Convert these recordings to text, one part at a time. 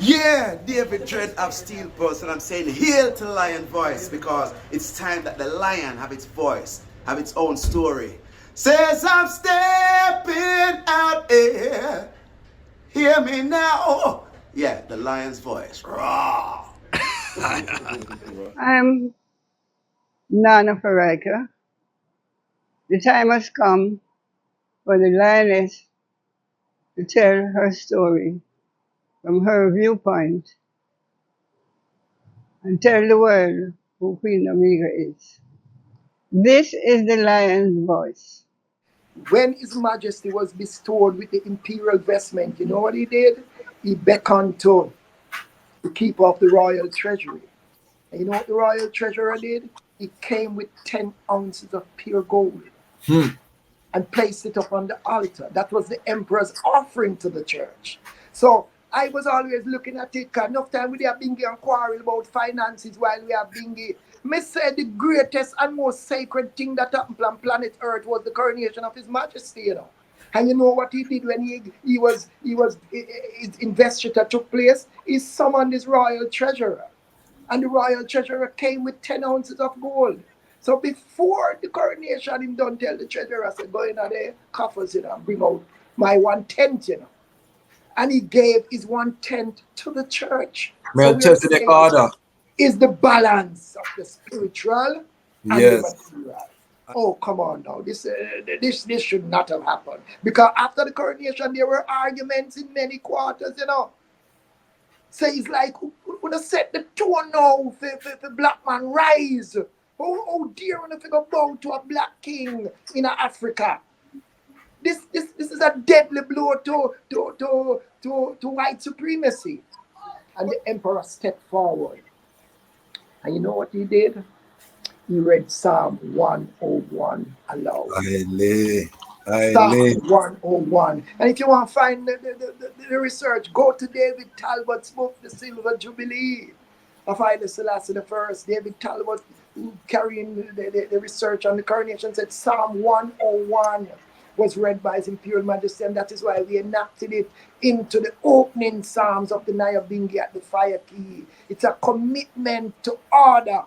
Yeah, David Dread of Steel Pulse, and I'm saying hail to Lion Voice because it's time that the lion have its voice, have its own story. Says I'm stepping out here, hear me now. Yeah, the lion's voice. Raw. I'm Nana Farika. The time has come for the lioness to tell her story from her viewpoint and tell the world who Queen Omega is. This is the lion's voice. When His Majesty was bestowed with the imperial vestment, you know what he did? He beckoned to the keeper of the royal treasury. And you know what the royal treasurer did? He came with 10 ounces of pure gold and placed it up on the altar. That was the emperor's offering to the church. So I was always looking at it, because enough time we have Bingi and quarrel about finances while we have Bingi. Me say the greatest and most sacred thing that happened on planet Earth was the coronation of His Majesty, you know. And you know what he did when his investiture took place? He summoned his royal treasurer. And the royal treasurer came with 10 ounces of gold. So before the coronation, him don't tell the treasurer, said, go in the coffers, you know, and bring out my 1/10, you know. And he gave his 1/10 to the church. So we are saying order is the balance of the spiritual and the material. Oh, come on now. This should not have happened. Because after the coronation, there were arguments in many quarters, you know. So it's like, when I set the tone now for black man rise. Oh dear, when I figure bow to a black king in Africa. This is a deadly blow to white supremacy. And the emperor stepped forward. And you know what he did? He read Psalm 101 aloud. Psalm 101. And if you want to find the research, go to David Talbot's book, The Silver Jubilee of Haile Selassie I. David Talbot, carrying the research on the coronation, said Psalm 101 was read by His Imperial Majesty, and that is why we enacted it into the opening psalms of the Nyahbinghi at the fire key. It's a commitment to order.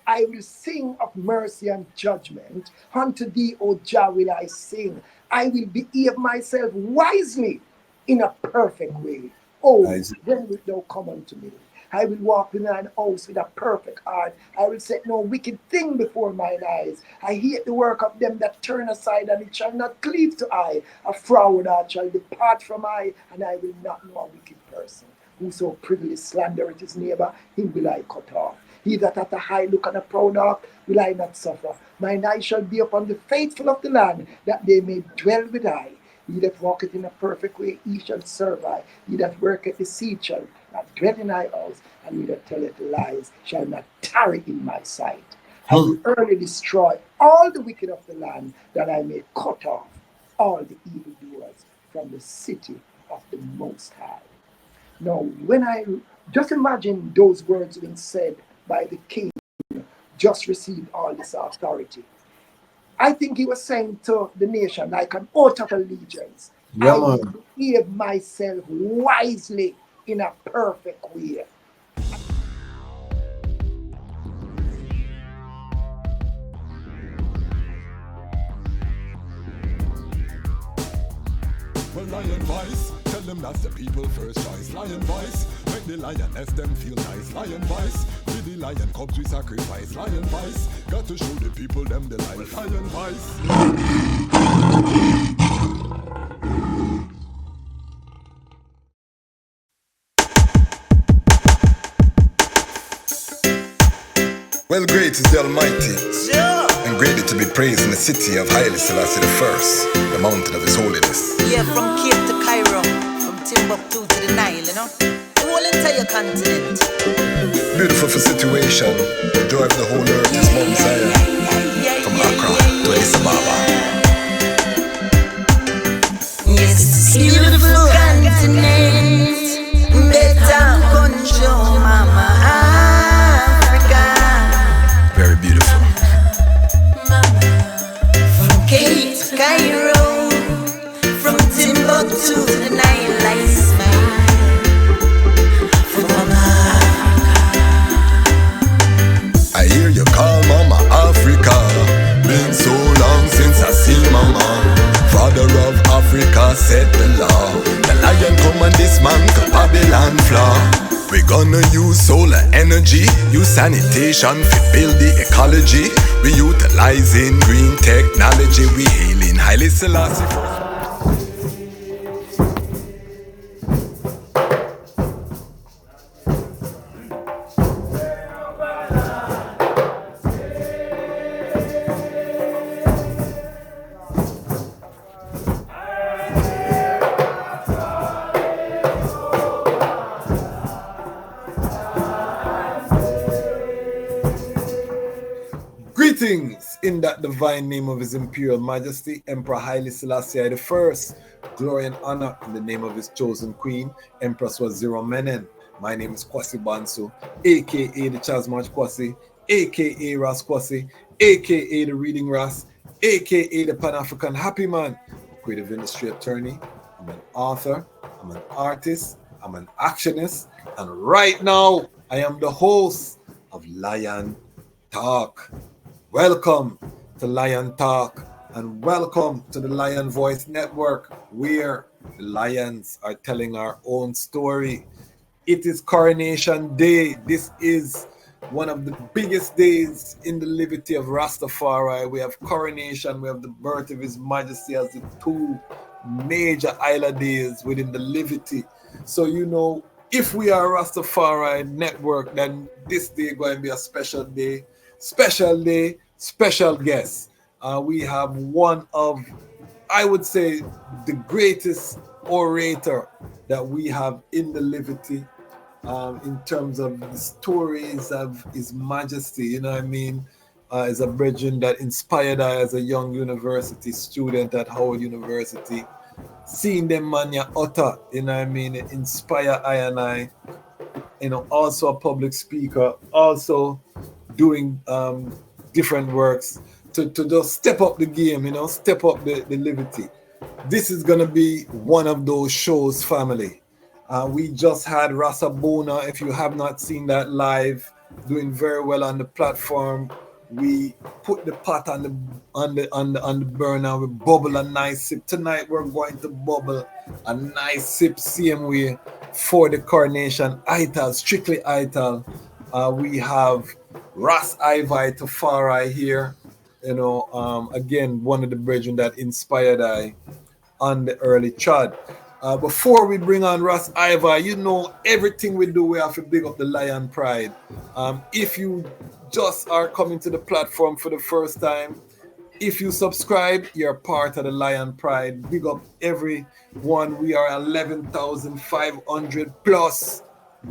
I will sing of mercy and judgment. Unto thee, O Jah, will I sing. I will behave myself wisely in a perfect way. Oh, when wilt thou come unto me? I will walk in thine house with a perfect heart. I will set no wicked thing before mine eyes. I hate the work of them that turn aside, and it shall not cleave to I. A froward heart shall depart from I, and I will not know a wicked person. Whoso privily slandereth his neighbor, him will I cut off. He that hath a high look and a proud heart will I not suffer. Mine eye shall be upon the faithful of the land, that they may dwell with I. He that walketh in a perfect way, he shall serve I. He that worketh deceit shall not dwell in thy house, and he that telleth lies shall not tarry in my sight. I will early destroy all the wicked of the land, that I may cut off all the evildoers from the city of the Most High. Now, when I just imagine those words being said by the king, just received all this authority. I think he was saying to the nation, like an oath of allegiance, I will behave myself wisely in a perfect way. Well, Lion Voice, tell them that's the people first choice. Lion Voice, make the lioness them feel nice. Lion Voice, with the lion cubs we sacrifice. Lion Voice, got to show the people them the life. Lion Voice. Well, great is the Almighty, and greatly to be praised in the city of Haile Selassie I, the mountain of His holiness. Yeah, from Cape to Cairo, from Timbuktu to the Nile, you know, the whole entire continent. Beautiful for situation, the joy of the whole earth is Mount Zion, from Accra to Addis Ababa. Yes, it's a beautiful continent, better control, mama. Very beautiful. From Cape to Cairo, from Timbuktu to the Nile, I smile. lion floor. We gonna use solar energy, use sanitation to build the ecology. We utilizing green technology, we hailing Haile Selassie first. Greetings in that divine name of His Imperial Majesty, Emperor Haile Selassie I. Glory and honor in the name of his chosen queen, Empress Waziri Menen. My name is Kwasi Bansu, aka the Chasmach Kwasi, aka Ras Kwasi, aka the Reading Ras, aka the Pan-African Happy Man, creative industry attorney. I'm an author, I'm an artist, I'm an actionist, and right now I am the host of Lion Talk. Welcome to Lion Talk and welcome to the Lion Voice Network, where the lions are telling our own story. It is Coronation Day. This is one of the biggest days in the liberty of Ras Tafari. We have Coronation, we have the birth of His Majesty as the two major Isla days within the liberty. So you know, if we are Ras Tafari Network, then this day is going to be a special day. Special day, special guest. We have one of, I would say, the greatest orator that we have in the liberty in terms of the stories of His Majesty. You know what I mean? Is a brethren that inspired I as a young university student at Howard University. Seeing them man ya utter, you know what I mean? It inspire I and I. You know, also a public speaker, also doing different works to just step up the game, you know, step up the liberty. This is going to be one of those shows, family. We just had Rasa Bona, if you have not seen that live, doing very well on the platform. We put the pot on the burner, we bubble a nice sip. Tonight we're going to bubble a nice sip same way for the Coronation Ital, strictly Ital. We have Ras Ivi Tafari here, you know, again, one of the brethren that inspired I on the early chart. Before we bring on Ras Ivi, you know, everything we do, we have to big up the Lion Pride. If you just are coming to the platform for the first time, if you subscribe, you're part of the Lion Pride. Big up everyone. We are 11,500 plus.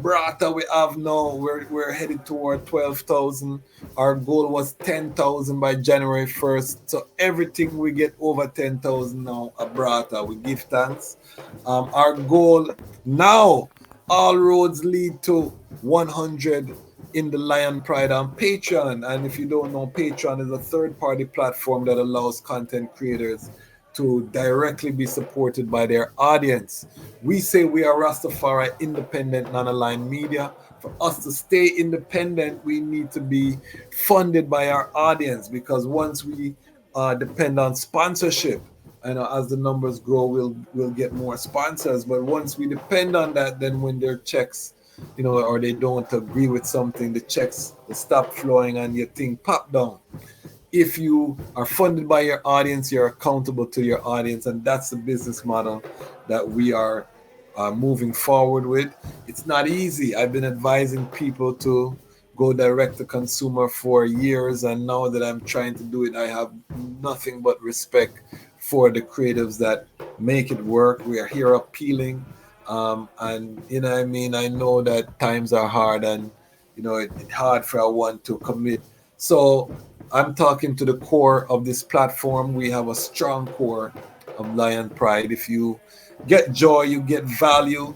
Brata we have now, we're headed toward 12,000. Our goal was 10,000 by January 1st. So everything we get over 10,000 now, Brata, we give thanks. Our goal now, all roads lead to 100 in the Lion Pride on Patreon. And if you don't know, Patreon is a third-party platform that allows content creators to directly be supported by their audience. We say we are Rastafari independent, non-aligned media. For us to stay independent, we need to be funded by our audience, because once we depend on sponsorship, and as the numbers grow, we'll get more sponsors. But once we depend on that, then when their checks, you know, or they don't agree with something, the checks will stop flowing and your thing pop down. If you are funded by your audience, you're accountable to your audience, and that's the business model that we are moving forward with. It's not easy. I've been advising people to go direct to consumer for years, and now that I'm trying to do it, I have nothing but respect for the creatives that make it work. We are here appealing, and you know what I mean, I know that times are hard, and you know it's hard for one to commit. So I'm talking to the core of this platform. We have a strong core of Lion Pride. If you get joy, you get value.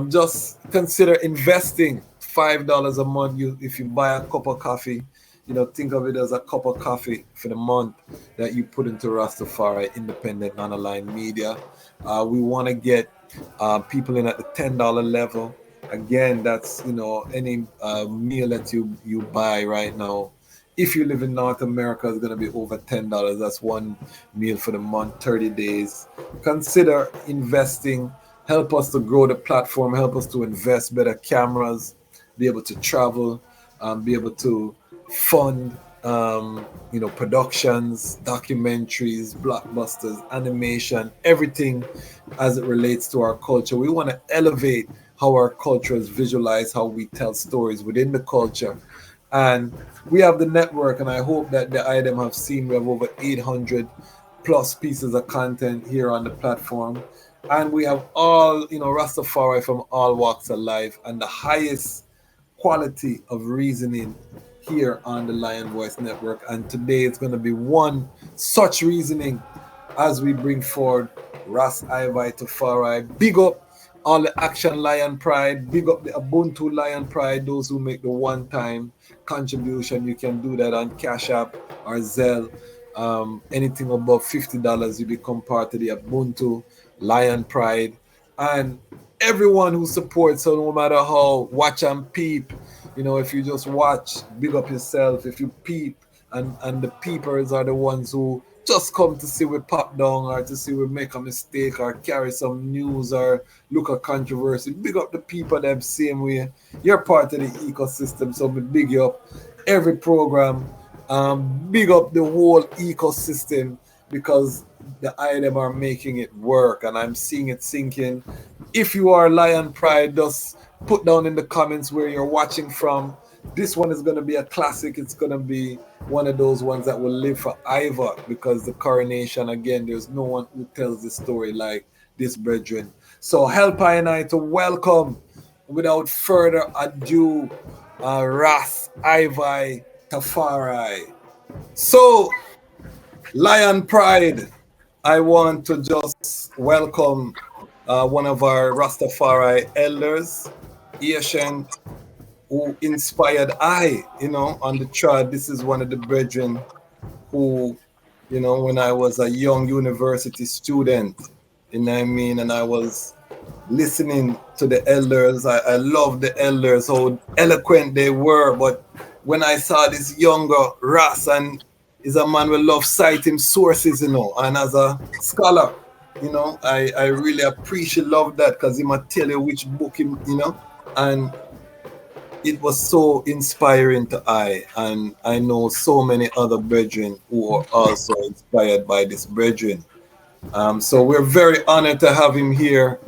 Just consider investing $5 a month. If you buy a cup of coffee, you know, think of it as a cup of coffee for the month that you put into Rastafari independent, non-aligned media. We want to get people in at the $10 level. Again, that's, you know, any meal that you buy right now. If you live in North America, it's going to be over $10. That's one meal for the month, 30 days. Consider investing help us to grow the platform, help us to invest better cameras, be able to travel, be able to fund, productions, documentaries, blockbusters, animation, everything as it relates to our culture. We want to elevate how our culture is visualized, how we tell stories within the culture. And we have the network, and I hope that the item have seen we have over 800 plus pieces of content here on the platform. And we have all, Rastafari from all walks of life and the highest quality of reasoning here on the Lion Voice Network. And today it's going to be one such reasoning as we bring forward Ras Ivi Tafari. Big up all the Action Lion Pride, big up the Ubuntu Lion Pride, those who make the one-time contribution. You can do that on Cash App or Zelle. Anything above $50, you become part of the Ubuntu Lion Pride. And everyone who supports, so no matter how, watch and peep, if you just watch, big up yourself. If you peep, and the peepers are the ones who just come to see we pop down or to see we make a mistake or carry some news or look at controversy. Big up the people them same way. You're part of the ecosystem, so we big you up every program. Big up the whole ecosystem because the item are making it work and I'm seeing it sinking. If you are Lion Pride, just put down in the comments where you're watching from. This one is going to be a classic. It's going to be one of those ones that will live forever because the coronation, again, there's no one who tells the story like this brethren. So help I and I to welcome, without further ado, Ras Ivi Tafari. So, Lion Pride, I want to just welcome one of our Rastafari elders, Asian, who inspired on the trad. This is one of the brethren who, when I was a young university student, and I was listening to the elders. I loved the elders, how eloquent they were. But when I saw this younger Ras, and is a man who love citing sources, and as a scholar, I really love that because he might tell you which book him, and it was so inspiring to and I know so many other brethren who are also inspired by this brethren. So we're very honored to have him here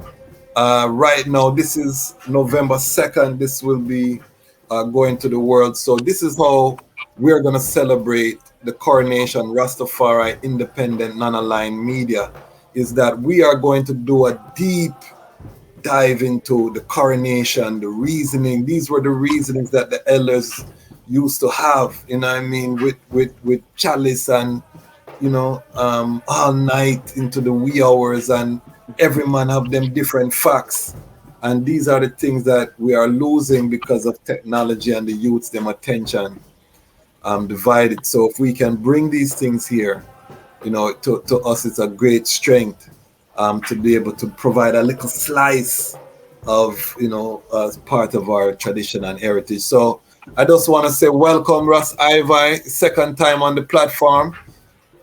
right now. This is November 2nd. This will be going to the world. So this is how we're going to celebrate the Coronation Rastafari Independent Non-Aligned Media, is that we are going to do a deep dive into the coronation, the reasoning. These were the reasonings that the elders used to have, with chalice and, all night into the wee hours, and every man have them different facts. And these are the things that we are losing because of technology and the youth's them attention divided. So if we can bring these things here, to us, it's a great strength. To be able to provide a little slice of, as part of our tradition and heritage. So I just want to say welcome, Ras Ivi, second time on the platform.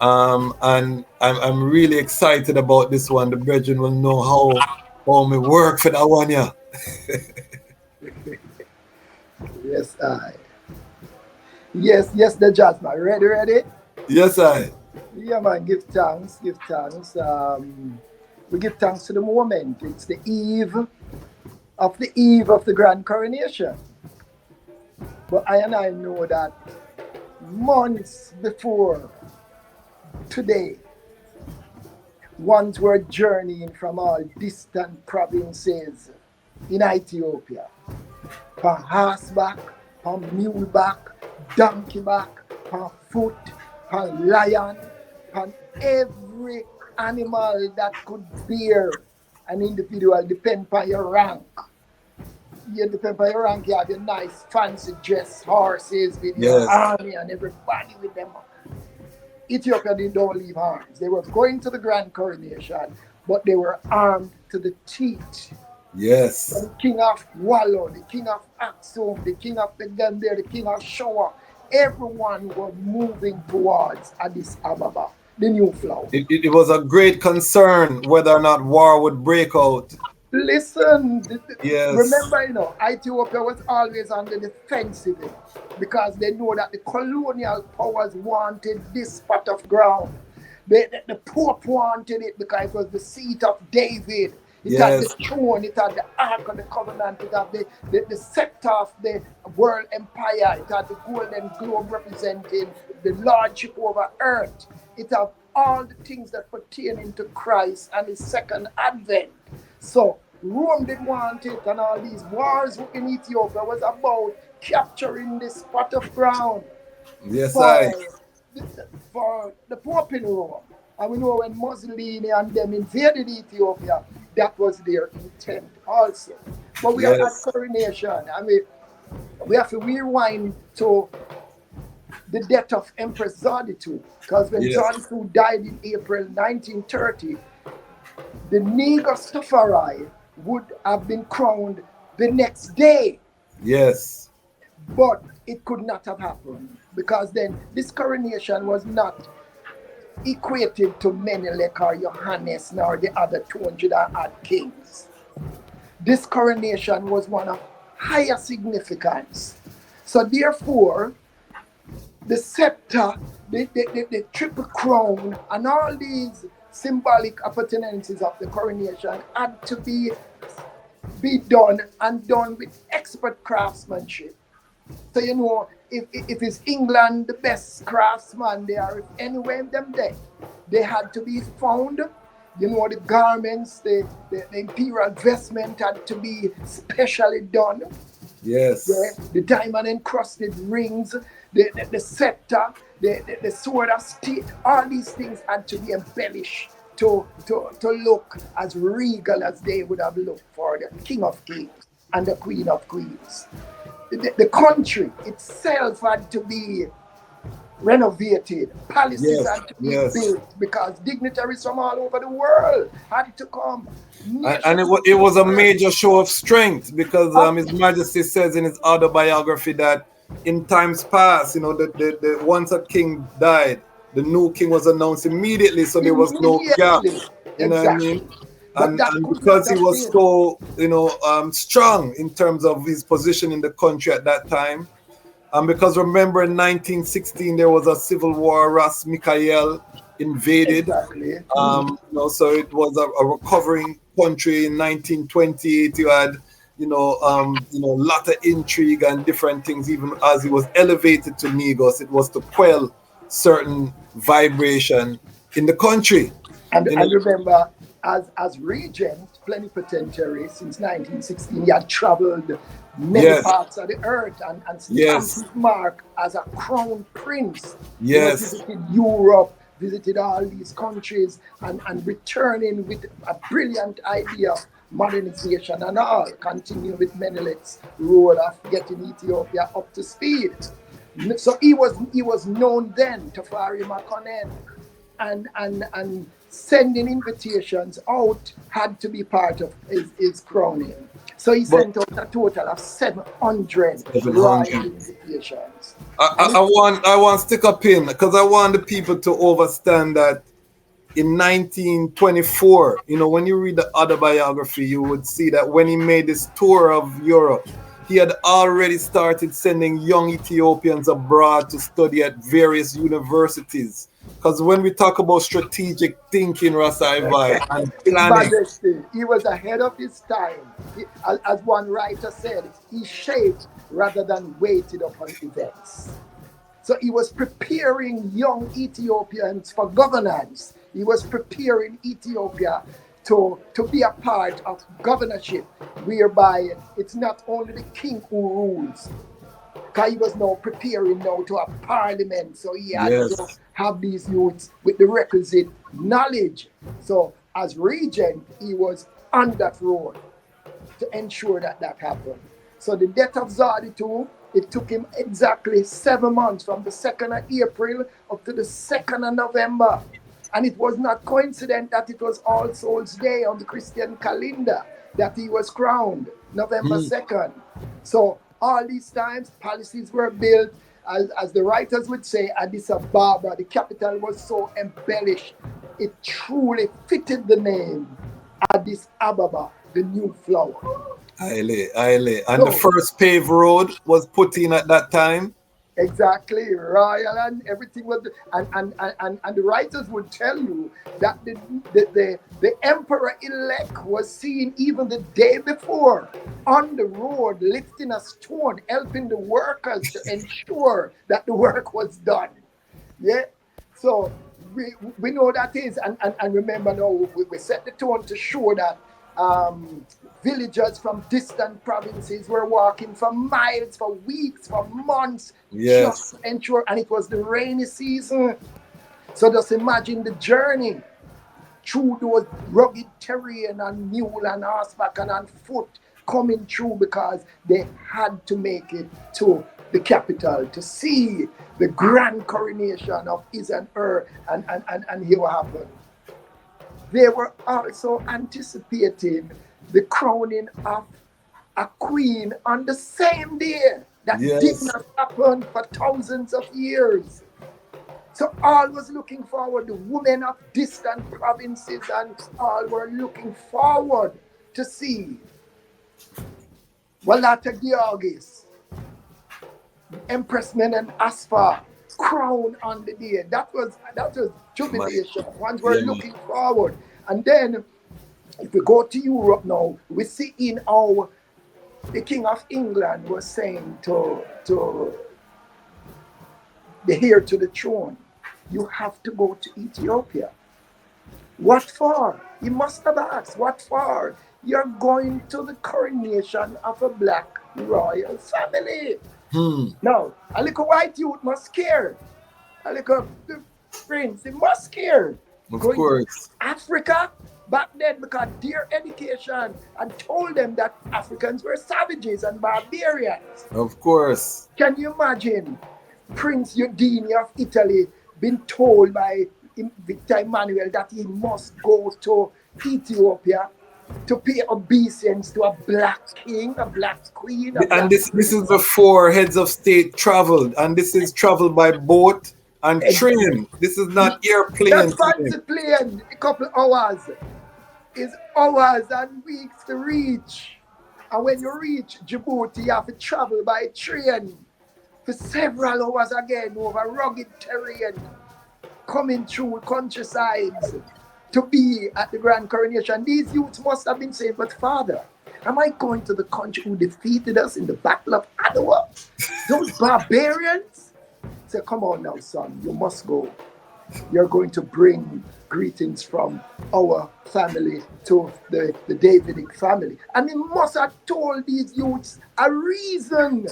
And I'm really excited about this one. The brethren will know how me work for that one, yeah. Yes, Yes, the jazz man. Ready? Yes, I. Yeah, man, give thanks. We give thanks to the moment. It's the eve of the grand coronation. But I know that months before today, ones were journeying from all distant provinces in Ethiopia. On horseback, on muleback, donkey back, on foot, on lion, on every animal that could bear an individual, depend on your rank. You depend on your rank, you have your nice fancy dress horses with your army and everybody with them. Ethiopia don't leave arms. They were going to the grand coronation, but they were armed to the teeth. Yes. The king of Wallo, the king of Aksum, the king of the Gambia, the king of Showa, everyone was moving towards Addis Ababa, the new flower. It was a great concern whether or not war would break out. Listen, Yes. remember, Ethiopia was always on the defensive because they know that the colonial powers wanted this spot of ground. The Pope wanted it because it was the seat of David. It had the Yes. throne, it had the Ark of the Covenant, it had the scepter of the world empire, it had the golden globe representing the lordship over earth. It had all the things that pertain into Christ and his second advent. So Rome didn't want it, and all these wars in Ethiopia was about capturing this spot of ground Yes, I. for for the Pope in Rome. And we know when Mussolini and them invaded Ethiopia, that was their intent also. But we are at Yes. coronation, and we have to rewind to the death of Empress Zaditu, because when Yes. Zaditu died in April 1930, the Ras Tafari would have been crowned the next day, Yes. but it could not have happened because then this coronation was not equated to Menelik or Johannes nor the other 200 odd kings. This coronation was one of higher significance. So therefore, the scepter, the triple crown, and all these symbolic appurtenances of the coronation had to be done and done with expert craftsmanship. So if it's England, the best craftsman there, if anywhere in them there, they had to be found. The garments, the imperial vestment had to be specially done. Yes. The diamond encrusted rings, the scepter, the sword of steel, all these things had to be embellished to look as regal as they would have looked for the King of Kings and the Queen of Queens. The country itself had to be renovated. Palaces Yes. had to be Yes. built because dignitaries from all over the world had to come. And it was a major show of strength because His Majesty says in his autobiography that in times past, the once a king died, the new king was announced immediately, so there was no gap. You know what I mean? Exactly. But that And could not because he have was been. so, strong in terms of his position in the country at that time, and because remember in 1916 there was a civil war, Ras Mikhael invaded. Exactly. So it was a recovering country. In 1928, you had, lot of intrigue and different things. Even as he was elevated to Negos, it was to quell certain vibration in the country. And remember, as regent plenipotentiary since 1916, he had traveled many parts of the earth and stamped his mark as a crown prince. Yes. Visited Europe, visited all these countries, and returning with a brilliant idea of modernization and all, continue with Menelik's role of getting Ethiopia up to speed. So he was known then, Tafari Makonnen, and sending invitations out had to be part of his crowning. So he sent out a total of 700 royal invitations. I want to stick a pin because I want the people to understand that in 1924, when you read the autobiography, you would see that when he made this tour of Europe, he had already started sending young Ethiopians abroad to study at various universities. Because when we talk about strategic thinking, Ras Ivi, and planning, Majesty, he was ahead of his time. As one writer said, he shaped rather than waited upon events. So he was preparing young Ethiopians for governance. He was preparing Ethiopia to be a part of governorship, whereby it's not only the king who rules, because he was now preparing now to a parliament, so he had to have these youths with the requisite knowledge. So as regent, he was on that road to ensure that happened. So the death of Zaditu, it took him exactly 7 months, from the 2nd of April up to the 2nd of November. And it was not coincident that it was All Souls Day on the Christian calendar that he was crowned, November 2nd. So all these times, palaces were built. As the writers would say, Addis Ababa, the capital was so embellished. It truly fitted the name Addis Ababa, the new flower. Haile. And the So, first paved road was put in at that time. exactly, royal and everything was, and the writers would tell you that the emperor-elect was seen even the day before on the road lifting a stone, helping the workers to ensure that the work was done. Yeah, so we know that is, and remember now we set the tone to show that villagers from distant provinces were walking for miles, for weeks, for months, just Yes. to ensure, and it was the rainy season. So just imagine the journey through those rugged terrain and mule and horseback and on foot coming through because they had to make it to the capital to see the grand coronation of his and her, and here what happened. They were also anticipating the crowning of a queen on the same day. That did Yes. not happen for thousands of years. So all was looking forward, the women of distant provinces and all were looking forward to see Walata Georgis, Empress Menen Asfa crowned on the day. That was Man. jubilation. Ones were Yeah, man. looking forward. And then if we go to Europe now, we see in how the King of England was saying to the heir to the throne, you have to go to Ethiopia. What for? He must have asked, what for? You're going to the coronation of a black royal family. Now, a little white youth must care. A little prince, he must care. Of Going course. to Africa back then because their education had told them that Africans were savages and barbarians. Of course. Can you imagine Prince Eugene of Italy being told by Victor Emmanuel that he must go to Ethiopia to pay obeisance to a black king, a black queen, a And black this is before heads of state traveled, and this is traveled by boat and train. This is not airplane. That's fancy plane. A couple hours. It's hours and weeks to reach. And when you reach Djibouti, you have to travel by train for several hours again over rugged terrain, coming through countrysides to be at the grand coronation. These youths must have been saying, but Father, am I going to the country who defeated us in the Battle of Adwa? Those barbarians? Say, come on now, son, you must go. You're going to bring greetings from our family to the Davidic family. And he must have told these youths a reason.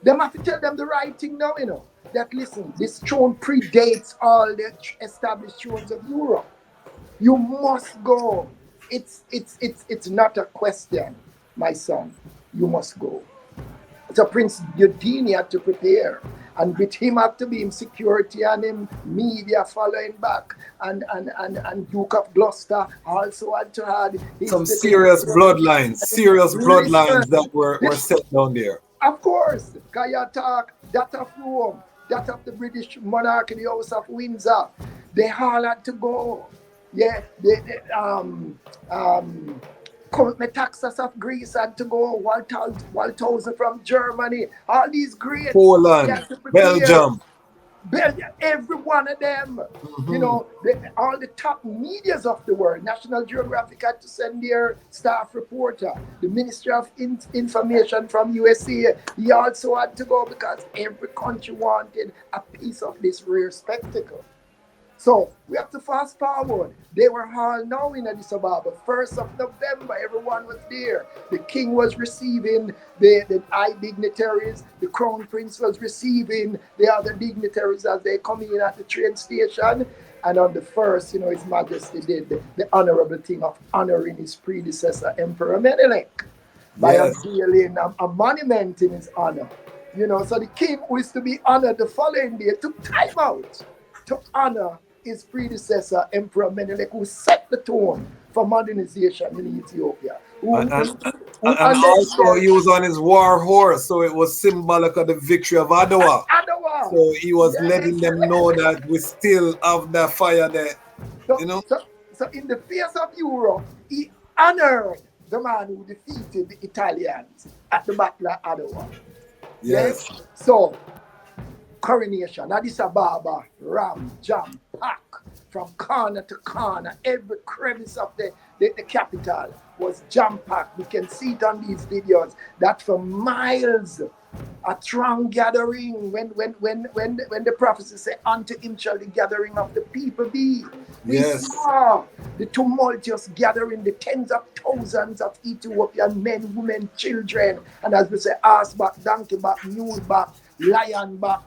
They have to tell them the right thing now, you know. That listen, this throne predates all the established thrones of Europe. You must go. It's not a question, my son. You must go. So Prince Eugene had to prepare. And with him had to be in security and him media following back. And Duke of Gloucester also had to have some serious bloodlines that were set down there. Of course, Kaya talk, that of Rome, that of the British monarchy, the House of Windsor, they all had to go. Yeah, Count Metaxas of Greece had to go, 1,000 from Germany, all these great Poland, Belgium, every one of them, you know, all the top medias of the world. National Geographic had to send their staff reporter. The Ministry of Information from USA, he also had to go because every country wanted a piece of this rare spectacle. So we have to fast forward. They were all now in Addis Ababa. 1st of November, everyone was there. The king was receiving the high dignitaries. The crown prince was receiving the other dignitaries as they come in at the train station. And on the 1st, you know, His Majesty did the honorable thing of honoring his predecessor, Emperor Menelik, by unveiling a monument in his honor. You know, so the king who is to be honored the following day took time out to honor his predecessor, Emperor Menelik, who set the tone for modernization in Ethiopia. And also he was on his war horse, so it was symbolic of the victory of Adwa. So he was letting them know that we still have that fire there. So, you know? So in the face of Europe, he honored the man who defeated the Italians at the Battle of Adwa. Yes. So, Coronation, Addis Ababa, ram, jam, pack, from corner to corner, every crevice of the capital was jam-packed. We can see it on these videos that for miles a throng gathering when the prophecy say unto him shall the gathering of the people be. We saw the tumultuous gathering, the tens of thousands of Ethiopian men, women, children, and as we say, ass back, donkey back, mule back, lion back,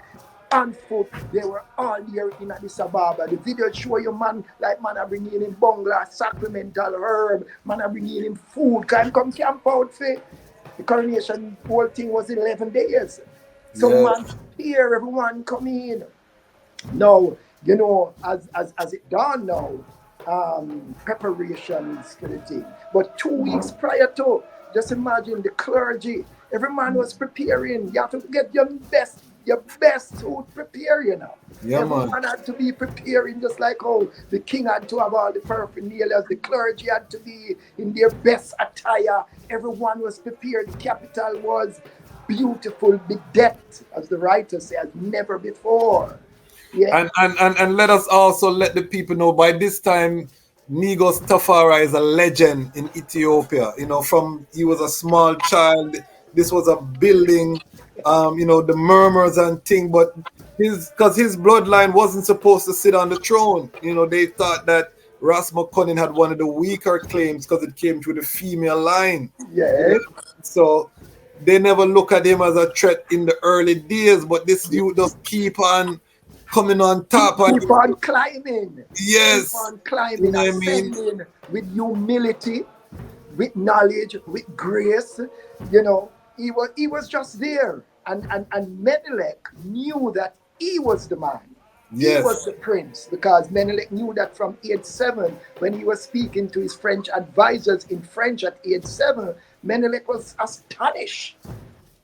on foot. They were all here in Addis Ababa. The video show you man are bringing in bungla, sacramental herb, man are bringing in food, can come camp out for the coronation. Whole thing was 11 days. So man here, everyone come in. Now, you know, as it dawned now, preparations for the thing. But 2 weeks prior to, just imagine the clergy, every man was preparing. You have to get your best suit prepared, you know. Everyone had to be preparing, just like how the king had to have all the paraphernalia, the clergy had to be in their best attire. Everyone was prepared. The capital was beautiful, bedecked, as the writer says, never before. Yeah. And let us also let the people know by this time Ras Tafari is a legend in Ethiopia. You know, from he was a small child. This was a building, you know, the murmurs and thing, but because his bloodline wasn't supposed to sit on the throne. You know, they thought that Ras McCunnin had one of the weaker claims because it came through the female line. Yeah. So they never look at him as a threat in the early days, but this dude just keep on coming on top. Keep on climbing. Yes. Keep on climbing, you know, ascending with humility, with knowledge, with grace. You know, he was just there. And Menelik knew that he was the man. He was the prince, because Menelik knew that from age 7, when he was speaking to his French advisors in French at age 7, Menelik was astonished.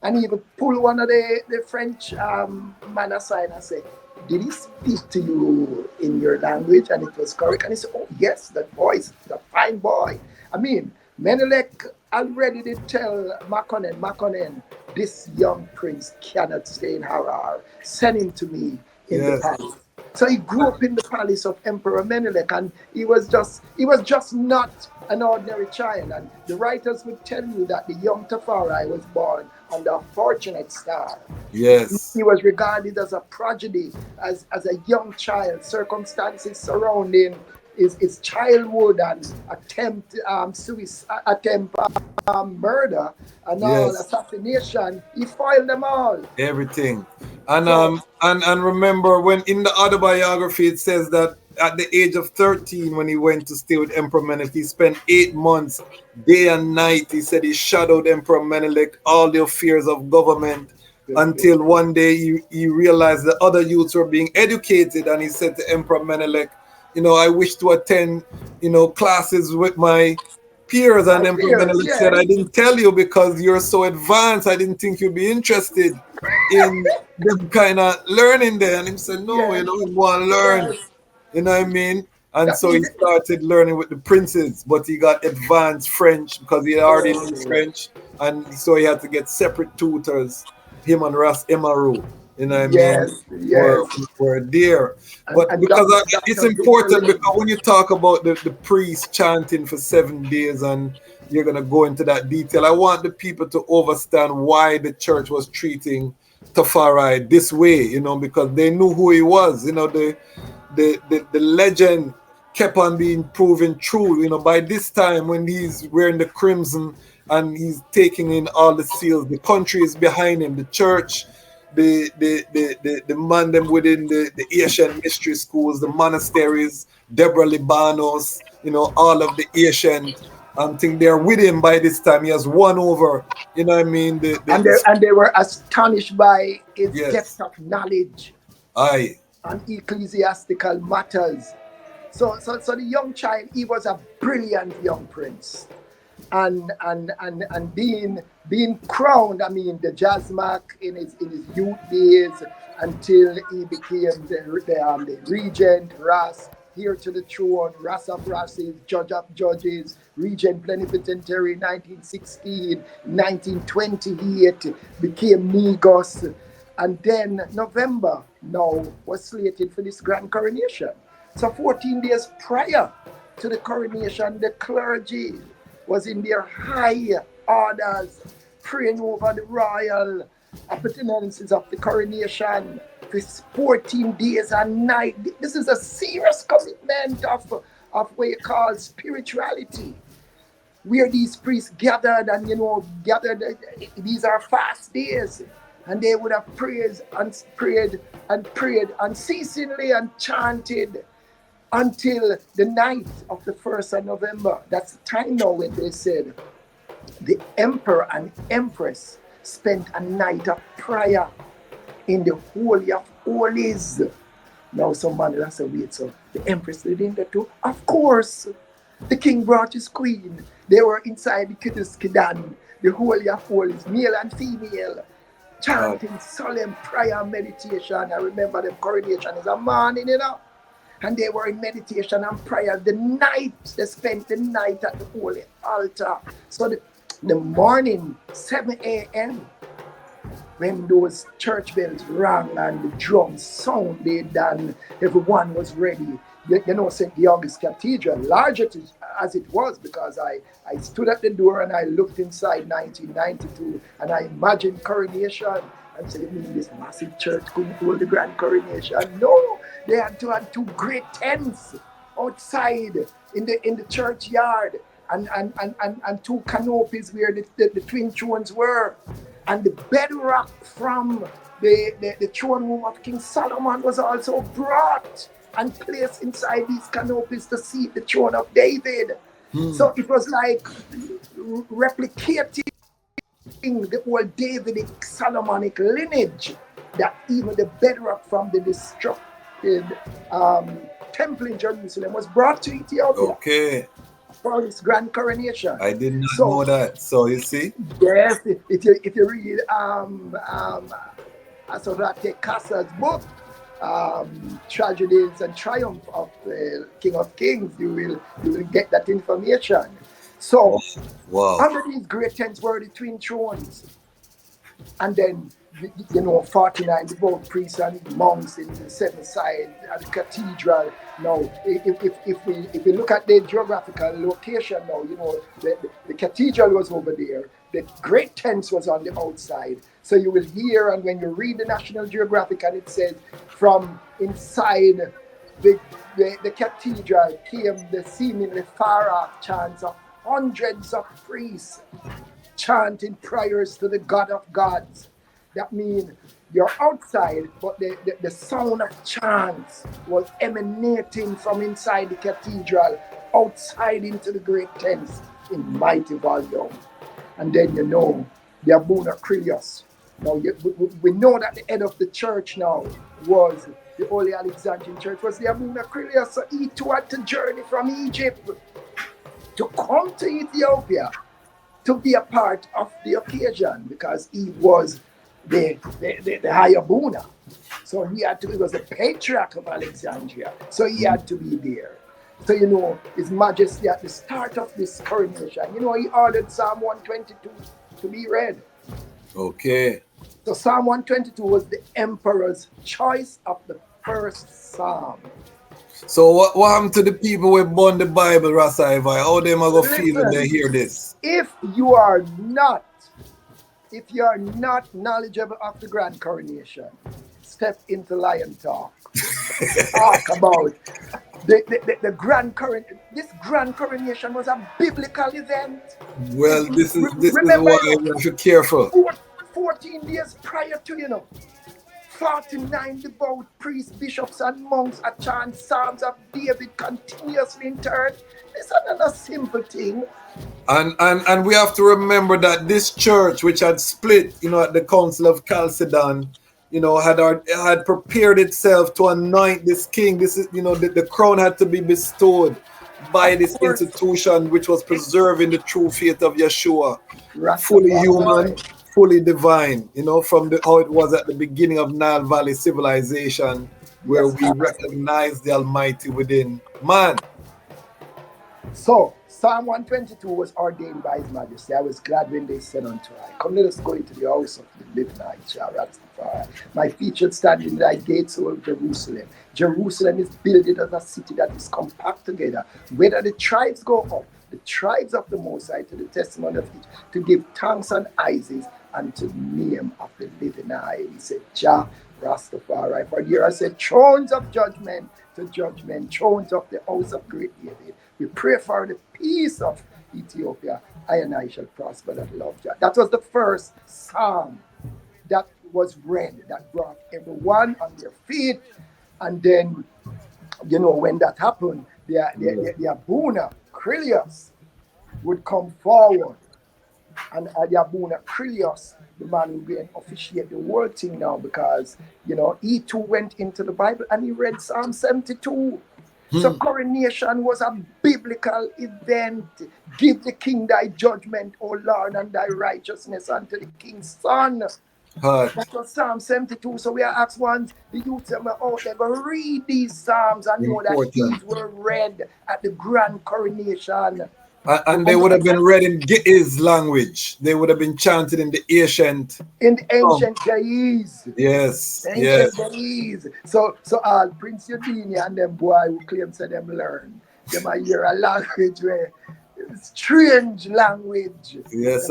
And he would pull one of the French man aside and say, did he speak to you in your language and it was correct? And he said, oh yes, that boy is a fine boy. I mean, Menelik already did tell Makonnen, this young prince cannot stay in Harar. Send him to me in the palace. So he grew up in the palace of Emperor Menelik, and he was just not an ordinary child. And the writers would tell you that the young Tafari was born under a fortunate star. Yes. He was regarded as a prodigy, as a young child. Circumstances surrounding his childhood and attempt murder and all assassination, he foiled them all. Everything. And remember, when in the autobiography it says that at the age of 13, when he went to stay with Emperor Menelik, he spent 8 months, day and night. He said he shadowed Emperor Menelik, all the affairs of government, until one day he realized that other youths were being educated, and he said to Emperor Menelik, you know, I wish to attend, you know, classes with my peers. And Emperor Menelik said, I didn't tell you because you're so advanced. I didn't think you'd be interested in them kind of learning there. And he said, no, you know, we want to learn. You know what I mean? And so he started learning with the princes, but he got advanced French because he already knew French. And so he had to get separate tutors, him and Ras Emaru. You know what I mean? Were there. But and because it's important, because when you talk about the priest chanting for 7 days, and you're going to go into that detail, I want the people to understand why the church was treating Tafari this way, you know, because they knew who he was. You know, the legend kept on being proven true. You know, by this time, when he's wearing the crimson and he's taking in all the seals, the country is behind him, the church, the man them within the Asian mystery schools, the monasteries, Deborah Libanos, you know, all of the Asian thing, they're with him by this time. He has won over, you know what I mean? And they were astonished by his depth of knowledge on ecclesiastical matters. So the young child, he was a brilliant young prince. And being crowned, I mean, the Jasmak in his youth days until he became the regent, Ras, heir to the throne, Ras of Rases, judge of judges, Regent Plenipotentiary in 1916, 1928 became Negus, and then November now was slated for this grand coronation. So 14 days prior to the coronation, the clergy was in their high orders praying over the royal appurtenances of the coronation for 14 days and night. This is a serious commitment of what you call spirituality, where these priests gathered and these are fast days, and they would have prayed unceasingly and chanted until the night of the 1st of November. That's the time now when they said the emperor and empress spent a night of prayer in the Holy of Holies. Now somebody will say, wait, so the empress did in that too? Of course. The king brought his queen. They were inside the Kiddush Kidan, the Holy of Holies, male and female, chanting solemn prayer and meditation. I remember the coronation is a morning, and they were in meditation and prayer the night. They spent the night at the holy altar. So the morning, 7 a.m., when those church bells rang and the drums sounded and everyone was ready. St. George's Cathedral, large as it was, because I stood at the door and I looked inside 1992 and I imagined coronation and said, this massive church couldn't hold the grand coronation. No, they had to have two great tents outside in the churchyard and two canopies where the twin thrones were. And the bedrock from the throne room of King Solomon was also brought and placed inside these canopies to seat the throne of David. So it was like replicating the old Davidic Solomonic lineage, that even the bedrock from the destructed temple in Jerusalem was brought to Ethiopia. Okay. For his grand coronation. I did not know that. So you see? Yes, if you read Asorate Kasa's book, Tragedies and Triumph of the King of Kings, you will get that information. So under these great tents were the twin thrones, and then 49 devout priests and monks in the seven side at the cathedral. Now, if we look at the geographical location now, the cathedral was over there. The great tents was on the outside. So you will hear, and when you read the National Geographic, and it says from inside the cathedral came the seemingly far off chants of hundreds of priests chanting prayers to the God of gods. That means you're outside, but the sound of chants was emanating from inside the cathedral, outside into the great tents in mighty volume. And then the Abuna Krilios. Now we know that the head of the church now was the Holy Alexandrian Church, was the Abuna Krilios. So he too had to journey from Egypt to come to Ethiopia to be a part of the occasion, because he was the high Abuna. So he was the patriarch of Alexandria. So he had to be there. So His Majesty at the start of this coronation, he ordered Psalm 122 to be read. Okay. So Psalm 122 was the emperor's choice of the first psalm. So what happened to the people who burn the Bible, Ras Ivi? How they going to feel when they hear this? If you are not knowledgeable of the grand coronation, step into Lion Talk. Talk about the grand coronation. This grand coronation was a biblical event. Well, this is why we should be careful. 14 days prior to, 49 devout priests, bishops, and monks are chant Psalms of David continuously in turn. This is not a simple thing. And we have to remember that this church, which had split, at the Council of Chalcedon, had prepared itself to anoint this king. This is, the crown had to be bestowed by this institution, which was preserving the true faith of Yeshua, fully human, fully divine. From how it was at the beginning of Nile Valley civilization, where we recognize the Almighty within man. So Psalm 122 was ordained by His Majesty. I was glad when they said unto I, come, let us go into the house of the living I, Ras Tafari. My feet should stand in thy gates, O Jerusalem. Jerusalem is built as a city that is compact together. Whether the tribes go up, the tribes of the Most High, to the testimony of it, to give thanks and praises unto the name of the living I. He said, Jah Rastafari. For here I said, thrones of judgment to judgment, thrones of the house of great David. We pray for the peace of Ethiopia. I and I shall prosper that love Jah. That was the first psalm that was read, that brought everyone on their feet. And then, when that happened, the Abuna, Krilios, would come forward. And the Abuna Krilios, the man who will officiate the whole thing now, because, he too went into the Bible and he read Psalm 72. So coronation was a biblical event. Give the king thy judgment, O Lord, and thy righteousness unto the king's son. That was Psalm 72. So we are asked once, the youth say, oh, they go read these Psalms and know that these were read at the grand coronation. And they would have been read in his language. They would have been chanted in the ancient. In the ancient days. Yes. Ancient days. So all Prince Eugenia and them boy who claim to them learn. They might hear a language where strange language. Yes,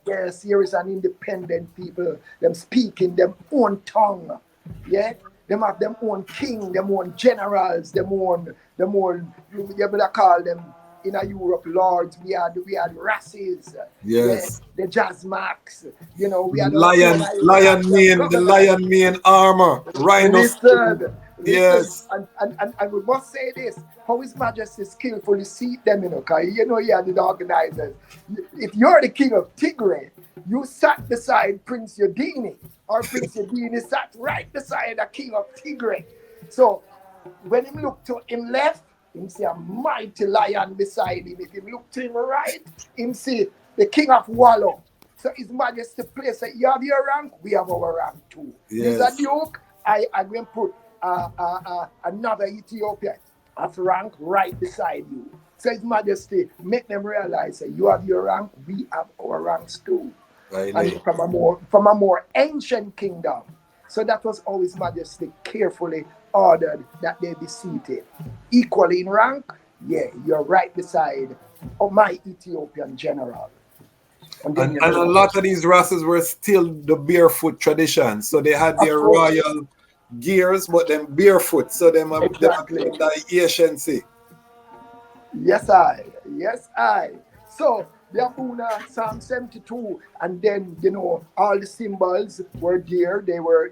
Yes, here is an independent people. Them speaking them own tongue. Yeah? Them have them own king, them own generals, them own, you better call them in Europe lords. We had Rasses. Yes. The Jazzmax. We had the lion mane armor. Rhino. Listen. Yes. And we must say this. How His Majesty skillfully seat them, because he had the organizers. If you're the king of Tigray, you sat beside Prince Yodini, or Prince Yodini sat right beside the king of Tigray. So when him looked to him left, him see a mighty lion beside him. If he look to him right, him see the king of Wallow. So His Majesty place that you have your rank, we have our rank too. Yes. He's a duke, I'm going to put another Ethiopian of rank right beside you. So His Majesty make them realize that you have your rank, we have our ranks too. Right. And from a more ancient kingdom. So that was how His Majesty carefully ordered that they be seated. Equally in rank, you're right beside my Ethiopian general. And a lot of these races were still the barefoot tradition. So they had their royal gears, but them barefoot. So them have the anciency. Yes, I. So the Abuna, Psalm 72, and then all the symbols were there. They were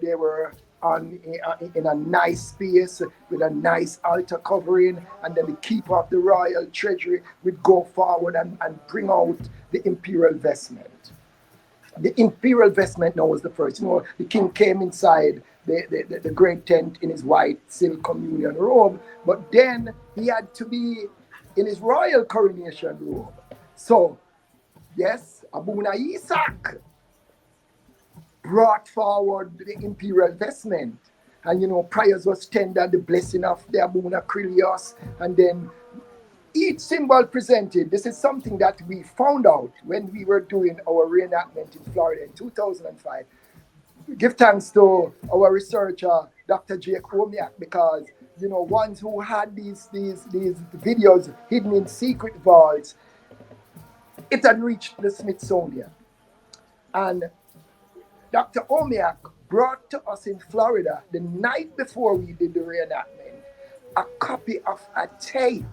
in a nice space with a nice altar covering, and then the keeper of the royal treasury would go forward and bring out the imperial vestment. The imperial vestment now was the first. The king came inside the great tent in his white silk communion robe, but then he had to be in his royal coronation robe. So, yes, Abuna Isaac brought forward the imperial vestment. And, prayers was tendered, the blessing of the Abuna Krilios. And then each symbol presented, this is something that we found out when we were doing our reenactment in Florida in 2005. Give thanks to our researcher, Dr. Jake Womiak, because, ones who had these videos hidden in secret vaults, it had reached the Smithsonian. And Dr. Omiak brought to us in Florida the night before we did the reenactment a copy of a tape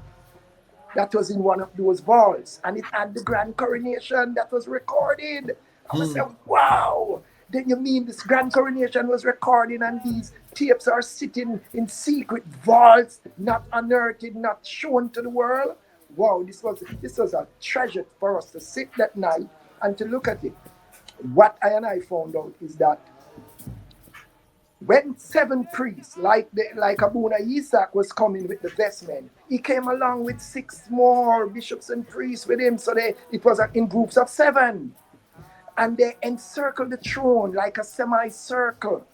that was in one of those vaults, and it had the grand coronation that was recorded. I was saying, wow, then you mean this grand coronation was recorded and these tapes are sitting in secret vaults, not unearthed, not shown to the world? Wow, this was a treasure for us to sit that night and to look at it. What I found out is that when 7 priests, like Abuna Isaac was coming with the vestment, he came along with 6 more bishops and priests with him. So it was in groups of 7. And they encircled the throne like a semicircle.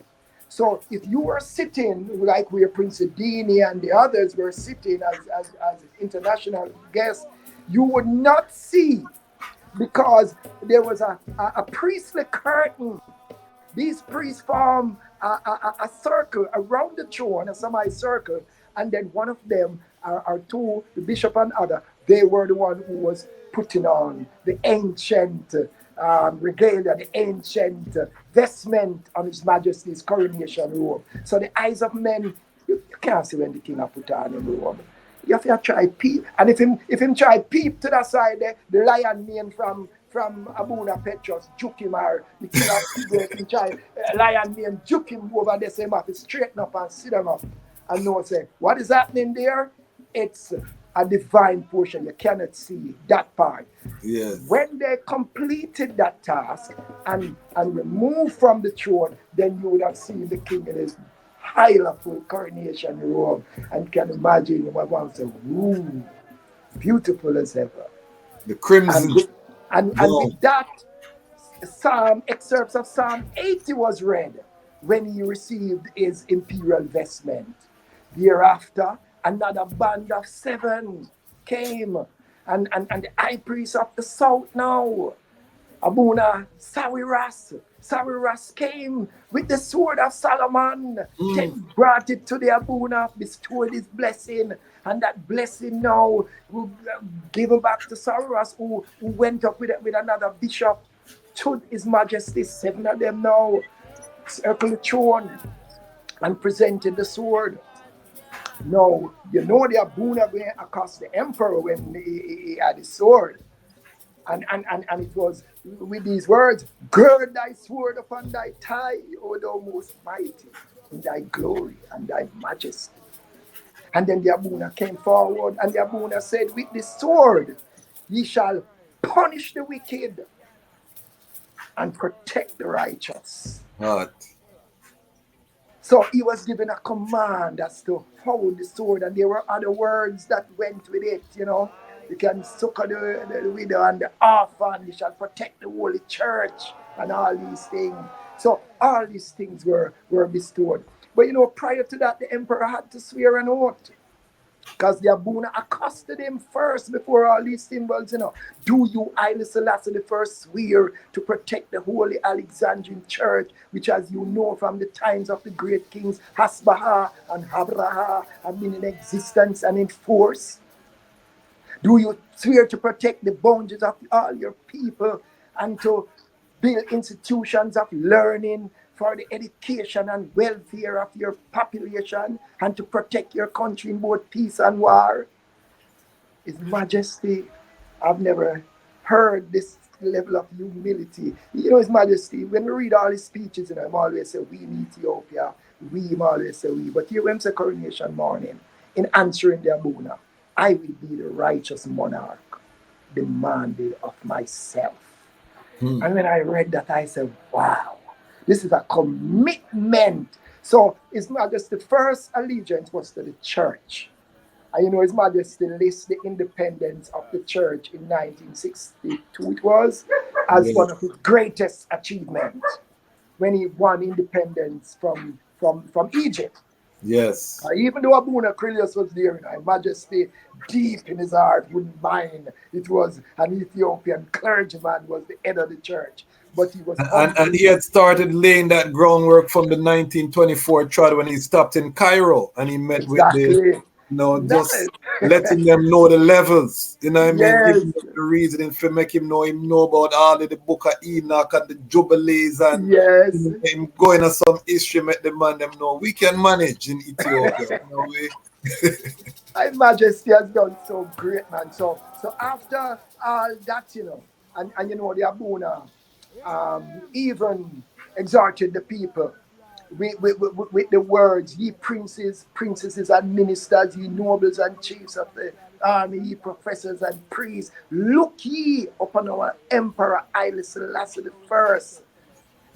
So if you were sitting, like where Prince Adini and the others were sitting as international guests, you would not see, because there was a priestly curtain. These priests form a circle around the throne, a semicircle, and then one of them are two, the bishop and other. They were the one who was putting on the ancient regalia, the ancient vestment on His Majesty's coronation robe. So the eyes of men, you can't see when the king have put on him robe. You have to try peep, and if him try peep to that side there, the lion man from Abuna Petros juke him, or the king of Tigray him try lion man juke him over there, say him have to straighten up and sit him up and know say what is happening there. It's a divine portion. You cannot see that part. Yes. When they completed that task and removed from the throne, then you would have seen the king in his highly full coronation robe, and can imagine him once say, "Ooh, beautiful as ever." The crimson. And with that, excerpts of Psalm 80 was read when he received his imperial vestment. Thereafter, another band of 7 came, and the high priest of the south now, Abuna Sawiras came with the sword of Solomon, then brought it to the Abuna, bestowed his blessing, and that blessing now given back to Sawiras, who went up with another bishop to His Majesty. 7 of them now circled the throne and presented the sword. Now, you know the Abuna went across the emperor when he had his sword. And it was with these words, "Gird thy sword upon thy thigh, O thou most mighty, in thy glory and thy majesty." And then the Abuna came forward, and the Abuna said, "With this sword ye shall punish the wicked and protect the righteous." Hot. So he was given a command as to hold the sword, and there were other words that went with it, you know. You can succor the widow and the orphan, you shall protect the holy church, and all these things. So all these things were bestowed. But you know, prior to that, the emperor had to swear an oath, because the Abuna accosted him first before all these symbols, you know. "Do you, Haile Selassie the first, swear to protect the Holy Alexandrian Church, which, as you know from the times of the great kings Hasbaha and Habraha, have been in existence and in force? Do you swear to protect the boundaries of all your people and to build institutions of learning for the education and welfare of your population, and to protect your country in both peace and war?" His Majesty, I've never heard this level of humility. You know, His Majesty, when we read all his speeches, you know, him always say, "We in Ethiopia," him always say, "we." But here when say coronation morning, in answering the Abuna, "I will be the righteous monarch demanded of myself." And when I read that, I said, wow, this is a commitment. So His Majesty's first allegiance was to the church. And you know, His Majesty lists the independence of the church in 1962, it was, as one of his greatest achievements, when he won independence from Egypt. Yes. Even though Abuna Crilius was there, you know, His Majesty, deep in his heart, wouldn't mind it was an Ethiopian clergyman was the head of the church. But he was and he had started laying that groundwork from the 1924 trial when he stopped in Cairo and he met with the, you know, just letting them know the levels, you know what I mean? Giving them the reasoning for make him know about all of the book of Enoch and the Jubilees, and him going on some history, make the man them know we can manage in Ethiopia. You know, His Majesty has done so great, man. So after all that, you know, and you know, the Abuna even exhorted the people with the words, "Ye princes, princesses and ministers, ye nobles and chiefs of the army, ye professors and priests, look ye upon our Emperor Haile Selassie the First,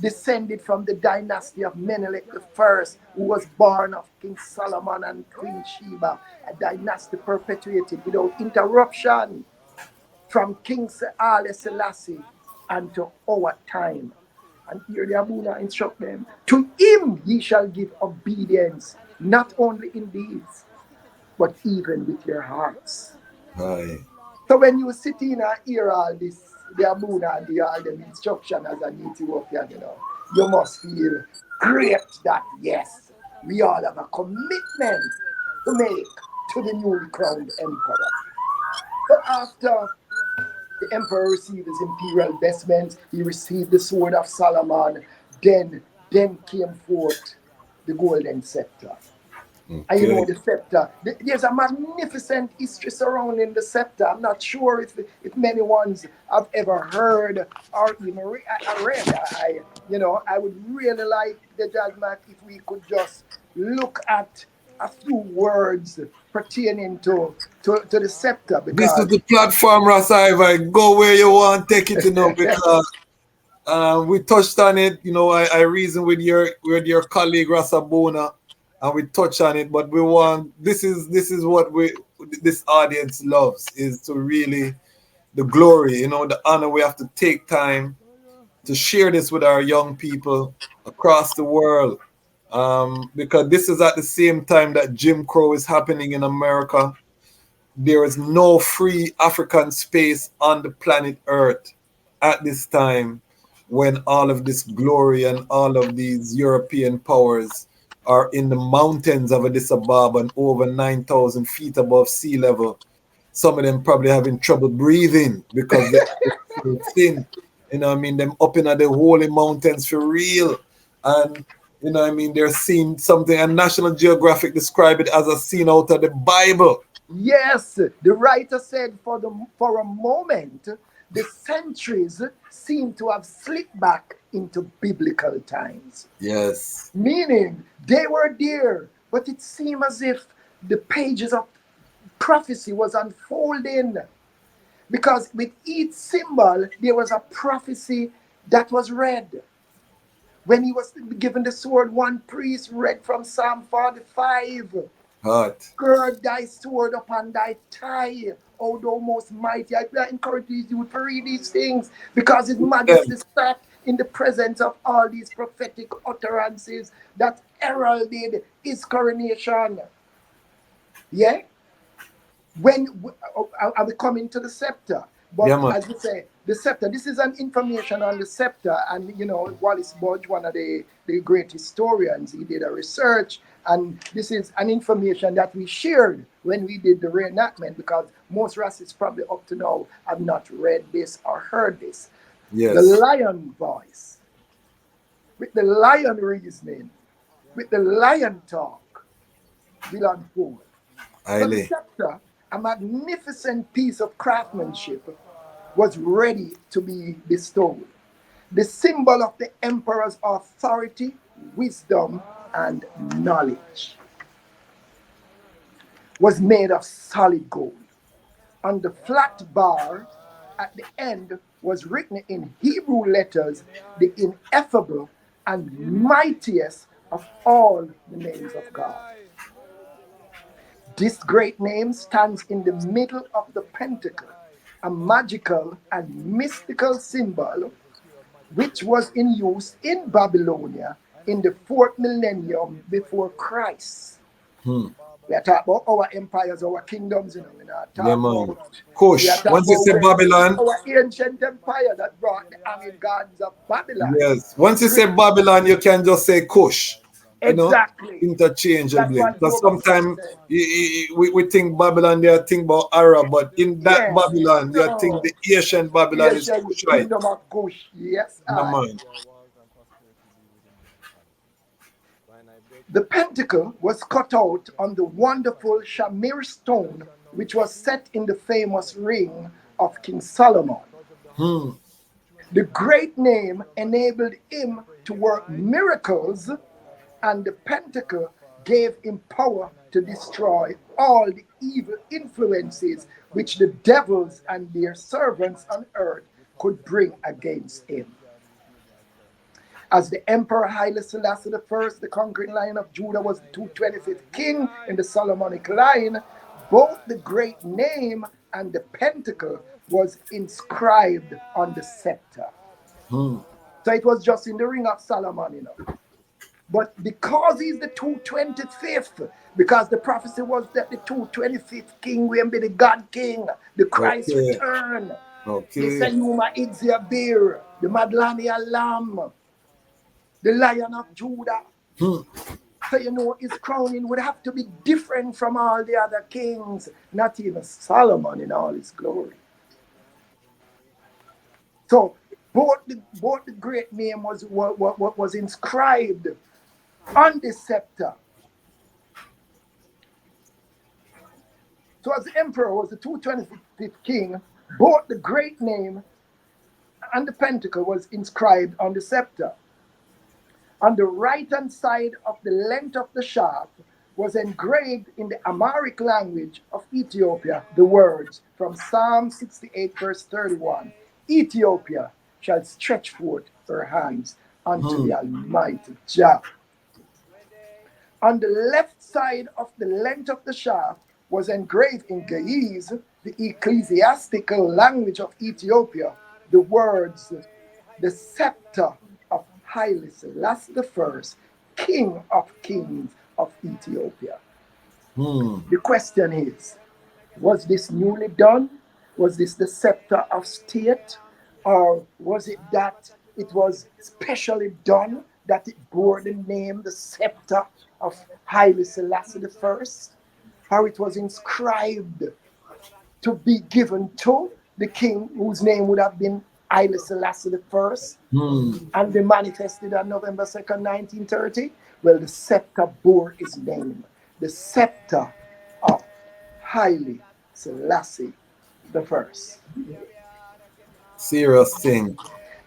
descended from the dynasty of Menelik the First, who was born of King Solomon and Queen Sheba, a dynasty perpetuated without interruption from King Haile Selassie unto our time." And here the Abuna instruct them, "To him ye shall give obedience, not only in deeds, but even with your hearts." Aye. So when you sit in and hear all this, the Abuna and all them instruction as an Ethiopian, you must feel great that yes, we all have a commitment to make to the newly crowned emperor. So after the emperor received his imperial vestments, he received the sword of Solomon, then came forth the golden scepter. And Okay. the scepter, there's a magnificent history surrounding the scepter. I'm not sure if many ones have ever heard or even read. I would really like the judgment if we could just look at a few words pertaining to the scepter This is because the platform, Ras Ivi. Go where you want, take it, because we touched on it. I reasoned with your colleague Rasabona, and we touched on it. But we want this is what this audience loves, is to really the glory, the honor. We have to take time to share this with our young people across the world, because this is at the same time that Jim Crow is happening in America. There is no free African space on the planet Earth at this time, when all of this glory and all of these European powers are in the mountains of Addis Ababa and over 9,000 feet above sea level. Some of them probably having trouble breathing because they're thin. Them up in the holy mountains for real. And they're seeing something, and National Geographic describe it as a scene out of the Bible. yes, the writer said for a moment the centuries seem to have slipped back into biblical times. Yes. Meaning they were there, but it seemed as if the pages of prophecy was unfolding. Because with each symbol, there was a prophecy that was read. When he was given the sword, one priest read from Psalm 45. Hot. Gird thy sword upon thy thigh, O thou most mighty. I encourage you to read these things because His Majesty sat in the presence of all these prophetic utterances that heralded his coronation. Yeah? When are we coming to the scepter? Yeah, But man. as you say, the scepter, this is an information on the scepter. And, Wallace Budge, one of the great historians, he did a research. And this is an information that we shared when we did the reenactment because most racists probably up to now have not read this or heard this. The Yes. lion voice, with the lion reasoning, with the lion talk, will unfold. So the Haile. scepter, a magnificent piece of craftsmanship, was ready to be bestowed. The symbol of the emperor's authority, wisdom, and knowledge was made of solid gold. On the flat bar at the end was written in Hebrew letters the ineffable and mightiest of all the names of God. This great name stands in the middle of the pentacle, a magical and mystical symbol which was in use in Babylonia in the 4th millennium before Christ. Hmm. We are talking about our empires, our kingdoms, We're not Yeah, talking man. about, we are Kush. talking Once you about say Babylon, our ancient empire that brought the hanging gardens of Babylon. yes. Once you say Babylon, you can just say Kush, Exactly. That's interchangeably. what Because Job sometimes said. we think Babylon, they think about Arab, but in that Yes. Babylon, you think No. the Asian Babylon is Ancient Kushite. kingdom of Kush. Yes, Yeah, I. man. The pentacle was cut out on the wonderful shamir stone, which was set in the famous ring of King Solomon. Hmm. The great name enabled him to work miracles, and the pentacle gave him power to destroy all the evil influences which the devils and their servants on earth could bring against him. As the Emperor Haile Selassie I, the conquering lion of Judah, was the 225th king in the Solomonic line, both the great name and the pentacle was inscribed on the scepter. Hmm. So it was just in the ring of Solomon. But because he's the 225th, because the prophecy was that the 225th king will be the God king, the Christ Okay. return, the Okay. Senuma Idziabir, the Madlania Lamb, the Lion of Judah. Hmm. So you know his crowning would have to be different from all the other kings, not even Solomon in all his glory. So both the great name was inscribed on the scepter. So as the emperor was the 225th king, both the great name and the pentacle was inscribed on the scepter. On the right hand side of the length of the shaft was engraved in the Amharic language of Ethiopia the words from Psalm 68, verse 31: Ethiopia shall stretch forth her hands unto Hmm. the Almighty Jah. On the left side of the length of the shaft was engraved in Ge'ez, the ecclesiastical language of Ethiopia, the words, the scepter of Haile Selassie I, King of Kings of Ethiopia. Hmm. The question is, was this newly done? Was this the scepter of state? Or was it that it was specially done that it bore the name, the scepter of Haile Selassie I? Or it was inscribed to be given to the king whose name would have been Haile Selassie I Hmm. and be manifested on November 2nd, 1930? Well, the scepter bore his name, the scepter of Haile Selassie I. Serious thing.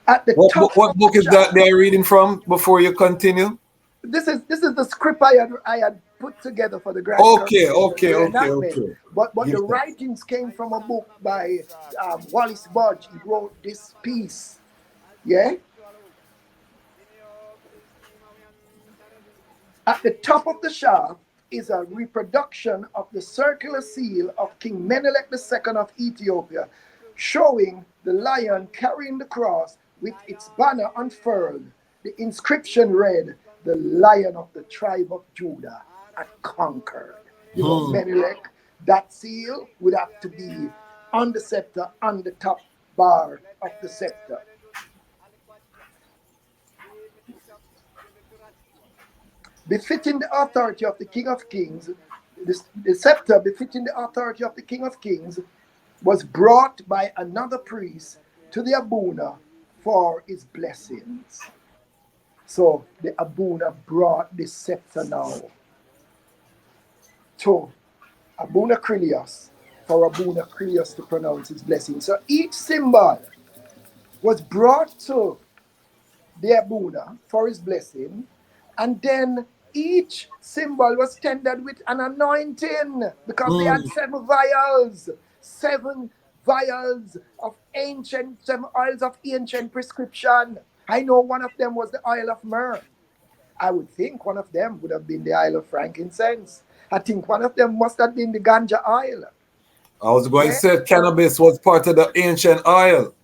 At the top What of the book is that shaft, they're reading from before you continue? this is the script I had put together for the Grand Okay, Coronation okay, okay, reenactment. okay. But the Give them. writings came from a book by Wallace Budge. He wrote this piece. Yeah. At the top of the shaft is a reproduction of the circular seal of King Menelik II of Ethiopia, showing the lion carrying the cross with its banner unfurled. The inscription read, "The Lion of the tribe of Judah had conquered." You know, Hmm. Menelik, that seal would have to be on the scepter, on the top bar of the scepter. Befitting the authority of the King of Kings, the scepter befitting the authority of the King of Kings was brought by another priest to the Abuna for his blessings. So the Abuna brought the scepter now to Abuna Krilios for Abuna Krilios to pronounce his blessing. So each symbol was brought to the Abuna for his blessing, and then each symbol was tended with an anointing because they had Hmm. seven vials of ancient, 7 oils of ancient prescription. I know one of them was the oil of myrrh. I would think one of them would have been the oil of frankincense. I think one of them must have been the ganja oil. I was going to Yeah. say cannabis was part of the ancient oil.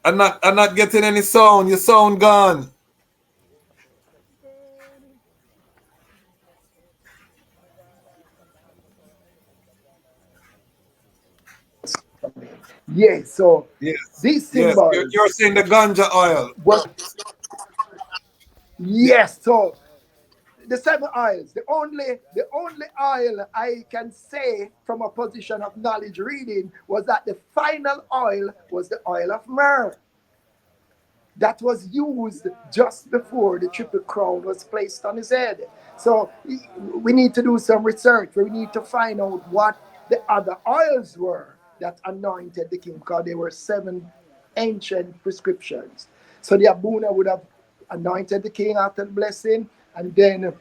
I'm not getting any sound. Your sound gone. Yes, so Yes. these Yes. You're symbols saying the ganja oil. was, yes, so the 7 oils, the only oil I can say from a position of knowledge reading was that the final oil was the oil of myrrh that was used just before the triple crown was placed on his head. So we need to do some research. We need to find out what the other oils were that anointed the king, because there were 7 ancient prescriptions. So the Abuna would have anointed the king after the blessing, and then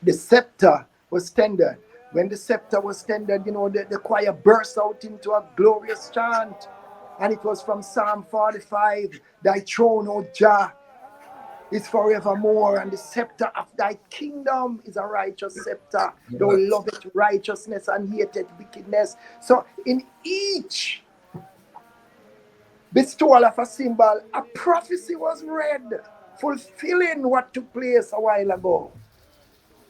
the scepter was tendered. When the scepter was tendered, the choir burst out into a glorious chant. And it was from Psalm 45: Thy throne, O Jah, is forevermore, and the scepter of thy kingdom is a righteous scepter. Thou Yes. lovest righteousness and hated wickedness. So in each bestowal of a symbol, a prophecy was read, fulfilling what took place a while ago.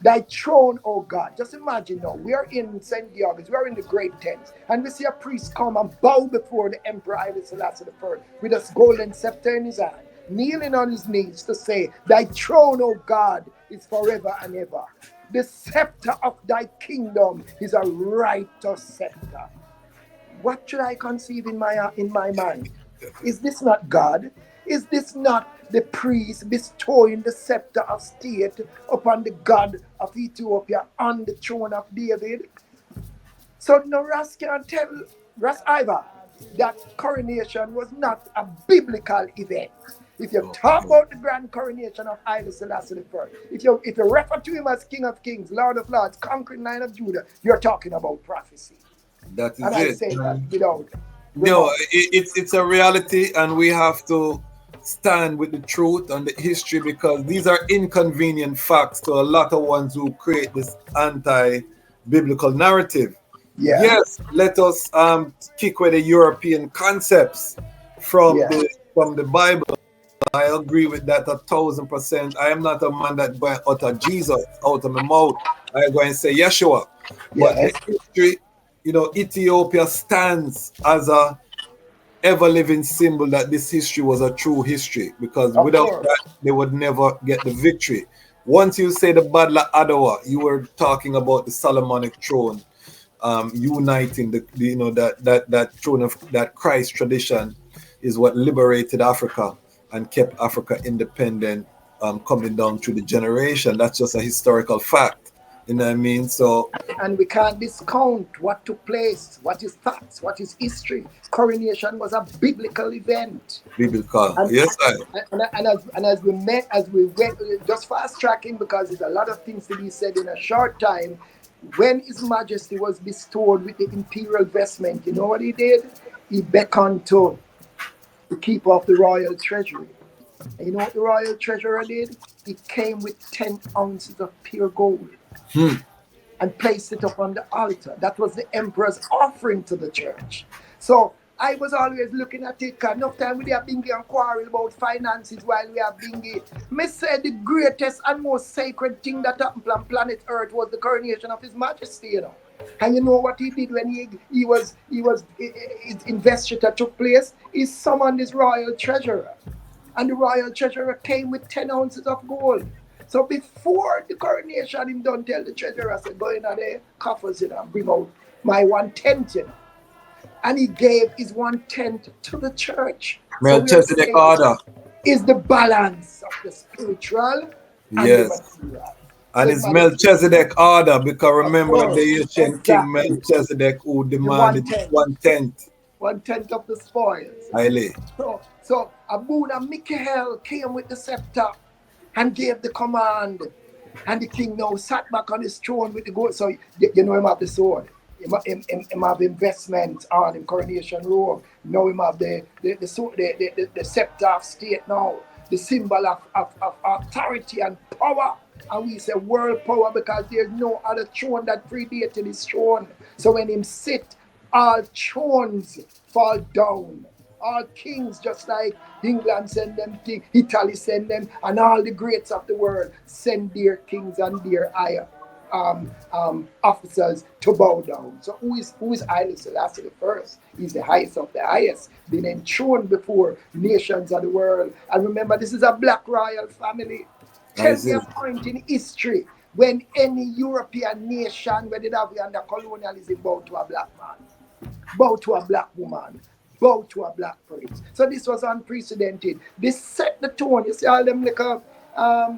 Thy throne, oh God. Just imagine now, we are in St. George's, we are in the great tents, and we see a priest come and bow before the Emperor Haile Selassie I with a golden scepter in his hand, kneeling on his knees to say, Thy throne, O God, is forever and ever. The scepter of thy kingdom is a righteous scepter. What should I conceive in my mind? Is this not God? Is this not the priest bestowing the scepter of state upon the God of Ethiopia on the throne of David? So no Ras can tell Ras Ivi that coronation was not a biblical event. If you talk about the grand coronation of Haile Selassie I, if you refer to him as King of Kings, Lord of Lords, conquering Lion of Judah, you're talking about prophecy. That is And it. I say that without No, it's a reality, and we have to stand with the truth and the history, because these are inconvenient facts to a lot of ones who create this anti-biblical narrative. Yeah. Yes, let us kick away the European concepts from the Bible. I agree with that 1,000%. I am not a man that go and utter Jesus out of my mouth. I go and say Yeshua. But the history, Ethiopia stands as a ever-living symbol that this history was a true history, because without that, they would never get the victory. Once you say the Battle of Adwa, you were talking about the Solomonic throne, uniting that throne of that Christ tradition is what liberated Africa and kept Africa independent, coming down through the generation. That's just a historical fact. You know what I mean? So, and we can't discount what took place, what is facts, what is history. Coronation was a biblical event. Biblical, and, yes, and as we went, just fast tracking, because there's a lot of things to be said in a short time. When His Majesty was bestowed with the imperial vestment, you know what he did? He beckoned to the keeper of the royal treasury. And you know what the royal treasurer did? He came with 10 ounces of pure gold and placed it up on the altar. That was the emperor's offering to the church. So I was always looking at it, because enough time we have Bingi and quarrel about finances while we have Bingi. Me said the greatest and most sacred thing that happened on planet Earth was the coronation of His Majesty, you know. And you know what he did when his investiture took place? He summoned his royal treasurer. And the royal treasurer came with 10 ounces of gold. So before the coronation, him don't tell the treasurer, I said, go in there, coffers, and bring out my 1/10, And he gave his 1/10 to the church. Melchizedek order is the balance of the spiritual and the material. And it's Melchizedek order, because remember the ancient King Melchizedek who demanded 1/10. 1/10 of the spoils. Haile. So Abuna Michael came with the scepter and gave the command. And the king now sat back on his throne with the gold. So you know him have the sword. Him have investment on him coronation robe. Now him have the scepter of state now. The symbol of authority and power. And we say world power, because there's no other throne that predated his throne. So when him sit, all thrones fall down. All kings, just like England send them king, Italy send them, and all the greats of the world send their kings and their higher officers to bow down. So who is Haile Selassie I? He's the highest of the highest, been enthroned before nations of the world. And remember, this is a black royal family. Tell me a point in history when any European nation, whether that be under colonialism, bow to a black man, bow to a black woman, bow to a black prince. So this was unprecedented. This set the tone. You see all them like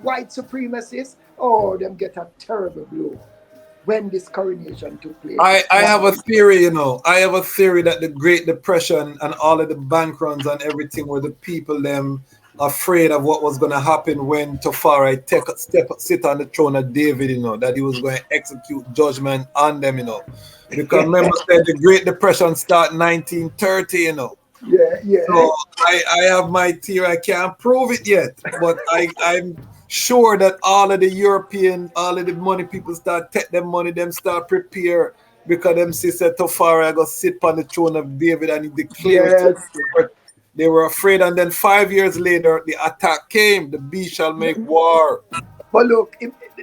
white supremacists, them get a terrible blow when this coronation took place. I have a theory, I have a theory that the Great Depression and all of the bank runs and everything were the people them afraid of what was going to happen when Tafari sit on the throne of David, that he was going to execute judgment on them, Because remember, the Great Depression started 1930, Yeah. So I have my theory. I can't prove it yet, but I'm sure that all of the money people take them money, them start prepare, because them sister Tafari go sit on the throne of David and he declares They were afraid, and then 5 years later, the attack came. The beast shall make war. But look,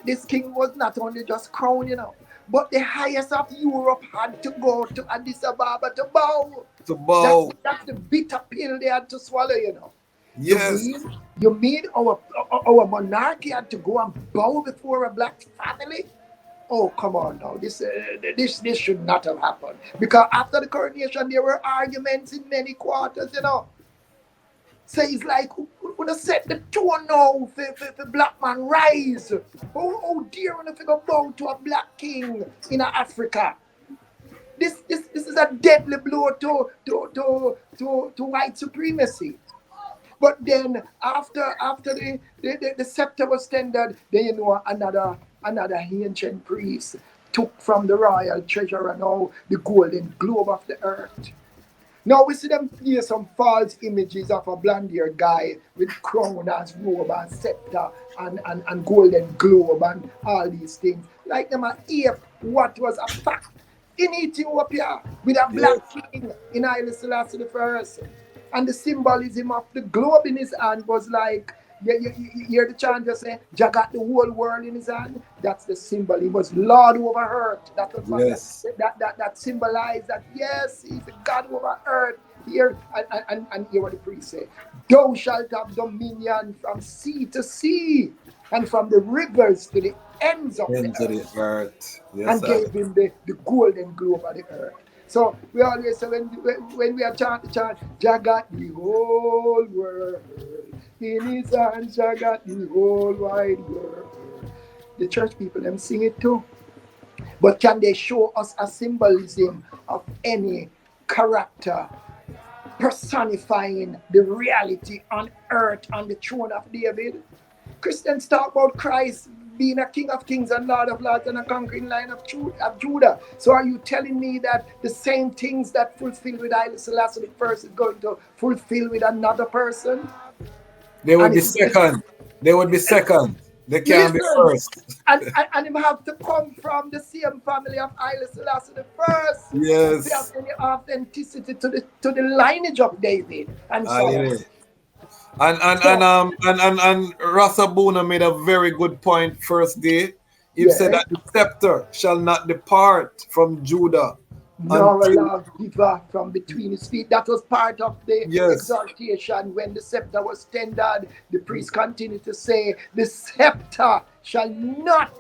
this king was not only just crowned, but the highest of Europe had to go to Addis Ababa to bow. To bow. That's the bitter pill they had to swallow, Yes. You mean our monarchy had to go and bow before a black family? Oh, come on now. This should not have happened. Because after the coronation, there were arguments in many quarters, So it's like, we're going to set the tone now for black man rise. Oh dear, we're going to bow to a black king in Africa. This is a deadly blow to white supremacy. But then after the scepter was tendered, then another ancient priest took from the royal treasure now the golden globe of the earth. Now we see them here some false images of a blonde-haired guy with crown and robe and scepter and golden globe and all these things. Like them are ape what was a fact in Ethiopia with a black king in Haile Selassie I. And the symbolism of the globe in his hand was like, you hear the chant just say, Jah got the whole world in his hand. That's the symbol. He was Lord over earth. That was that symbolized that, yes, he's the God over earth. Here, and hear what the priest say. Thou shalt have dominion from sea to sea and from the rivers to the ends of the earth. Yes, and gave him the golden globe of the earth. So we always say when we are chanting, Jah got the whole world in his hands, Jah got the whole wide world. The church people, them sing it too. But can they show us a symbolism of any character personifying the reality on earth on the throne of David? Christians talk about Christ being a King of Kings and Lord of Lords and a conquering Lion of Judah. So are you telling me that the same things that fulfill with Haile Selassie I is going to fulfill with another person? They would be second. They would be second. They can't be first. And him have to come from the same family of Haile Selassie I. Yes. They have any authenticity to the lineage of David and so on. And Ras Abuna made a very good point first day. He said that the scepter shall not depart from Judah. Nor a lawgiver from between his feet. That was part of the exhortation when the scepter was tendered. The priest continued to say, the scepter shall not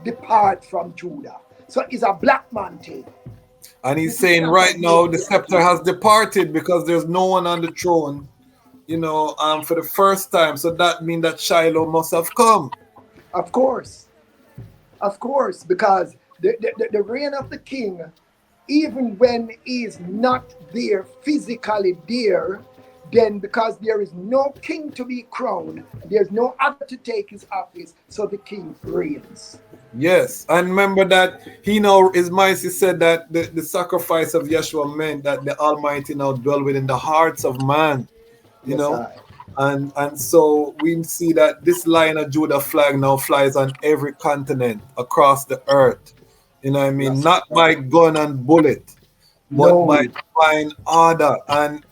depart from Judah. So it's a black man thing. And he's saying right now the scepter has departed because there's no one on the throne. For the first time. So that means that Shiloh must have come. Of course, because the reign of the king, even when he is not there, physically there, then because there is no king to be crowned, there's no other to take his office, so the king reigns. Yes, and remember that His Majesty said that the sacrifice of Yeshua meant that the Almighty now dwell within the hearts of man. And so we see that this Lion of Judah flag now flies on every continent across the earth. Not by gun and bullet, but by divine order and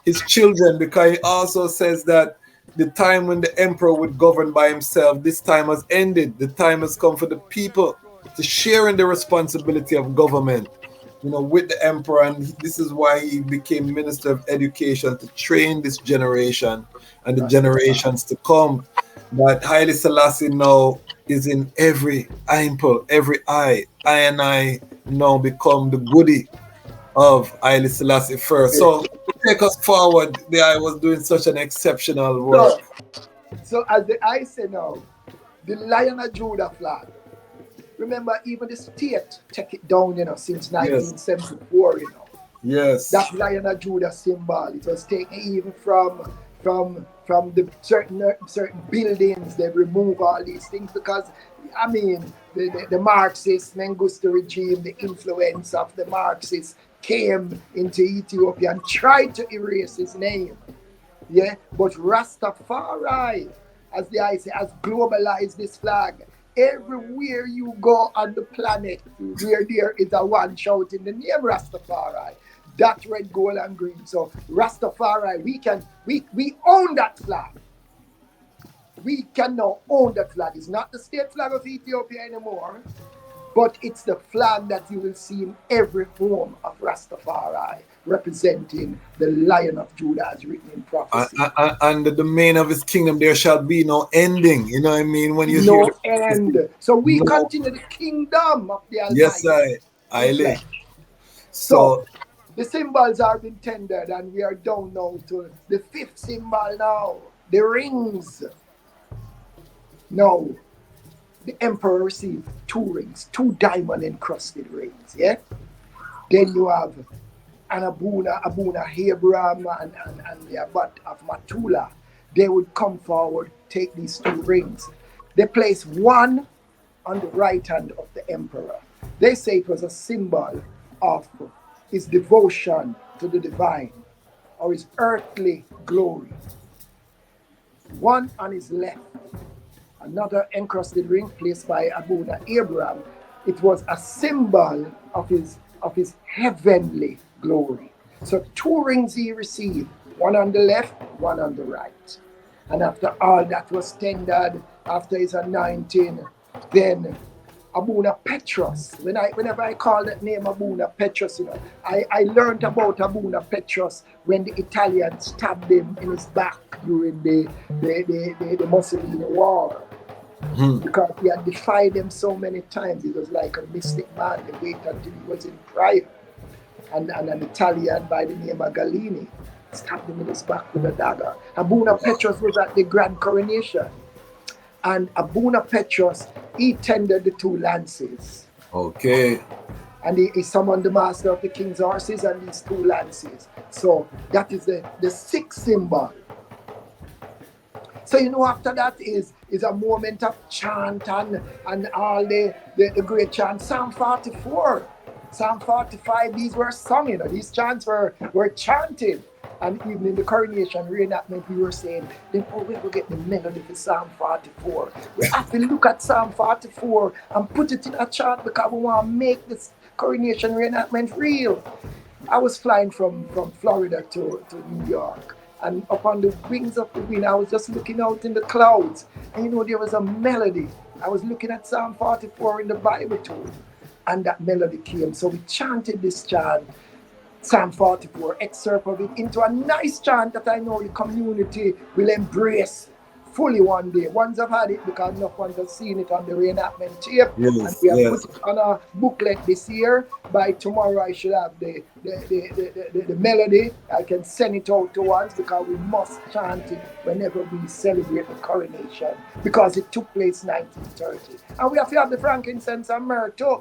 his children, because he also says that the time when the emperor would govern by himself, this time has ended. The time has come for the people to share in the responsibility of government. With the emperor, and this is why he became Minister of Education, to train this generation and the generations to come. That Haile Selassie now is in every ample, every eye. I now become the goodie of Haile Selassie first. So to take us forward, the eye was doing such an exceptional work. So as the eye say now, the Lion of Judah flag. Remember, even the state take it down, since 1974, Yes. That Lion of Judah symbol, it was taken even from the certain buildings. They remove all these things because, the Marxist Mengistu regime, the influence of the Marxists came into Ethiopia and tried to erase his name. Yeah, but Ras Tafari, as the I say, has globalized this flag. Everywhere you go on the planet, where there is a one shouting the name Ras Tafari, that red, gold, and green. So Rastafari, we own that flag. We can now own that flag. It's not the state flag of Ethiopia anymore, but it's the flag that you will see in every home of Rastafari, representing the Lion of Judah as written in prophecy. And the domain of his kingdom, there shall be no ending. You know what I mean? When you hear No the prophecy, end. So we no. continue the kingdom of the Almighty. Yes, in I flesh. So the symbols are being tendered, and we are down now to the fifth symbol now, the rings. Now, the emperor received 2 rings, 2 diamond encrusted rings, yeah? Then you have Abuna Abraham and the abbot of Matula. They would come forward, take these 2 rings. They place one on the right hand of the emperor. They say it was a symbol of his devotion to the divine or his earthly glory. One on his left, another encrusted ring placed by Abuna Abraham. It was a symbol of his heavenly glory. So 2 rings he received, one on the left, one on the right. And after all that was tendered, after his anointing, then Abuna Petros. Whenever I call that name Abuna Petros, you know, I learned about Abuna Petros when the Italians stabbed him in his back during the Mussolini War. Because he had defied them so many times. He was like a mystic man. They waited until he was in prayer. And an Italian by the name of Gallini stabbed him in his back with a dagger. Abuna Petros was at the Grand Coronation. And Abuna Petros, he tendered the 2 lances. Okay. And he summoned the master of the king's horses and these 2 lances. So that is the 6th symbol. So you know, after that is a moment of chant and all the great chant. Psalm 44, Psalm 45, these were sung, you know, these chants were chanted. And even in the coronation reenactment, we were saying, then we will get the melody for Psalm 44. We have to look at Psalm 44 and put it in a chart because we want to make this coronation reenactment real. I was flying from Florida to New York. And upon the wings of the wind, I was just looking out in the clouds. And you know, there was a melody. I was looking at Psalm 44 in the Bible too. And that melody came. So we chanted this chant, Psalm 44, excerpt of it, into a nice chant that I know the community will embrace fully one day. Once I've had it, because enough ones have seen it on the reenactment tape. Yes, and we have put it on a booklet this year. By tomorrow, I should have the melody. I can send it out to ones because we must chant it whenever we celebrate the coronation, because it took place 1930. And we have to have the frankincense and myrrh too.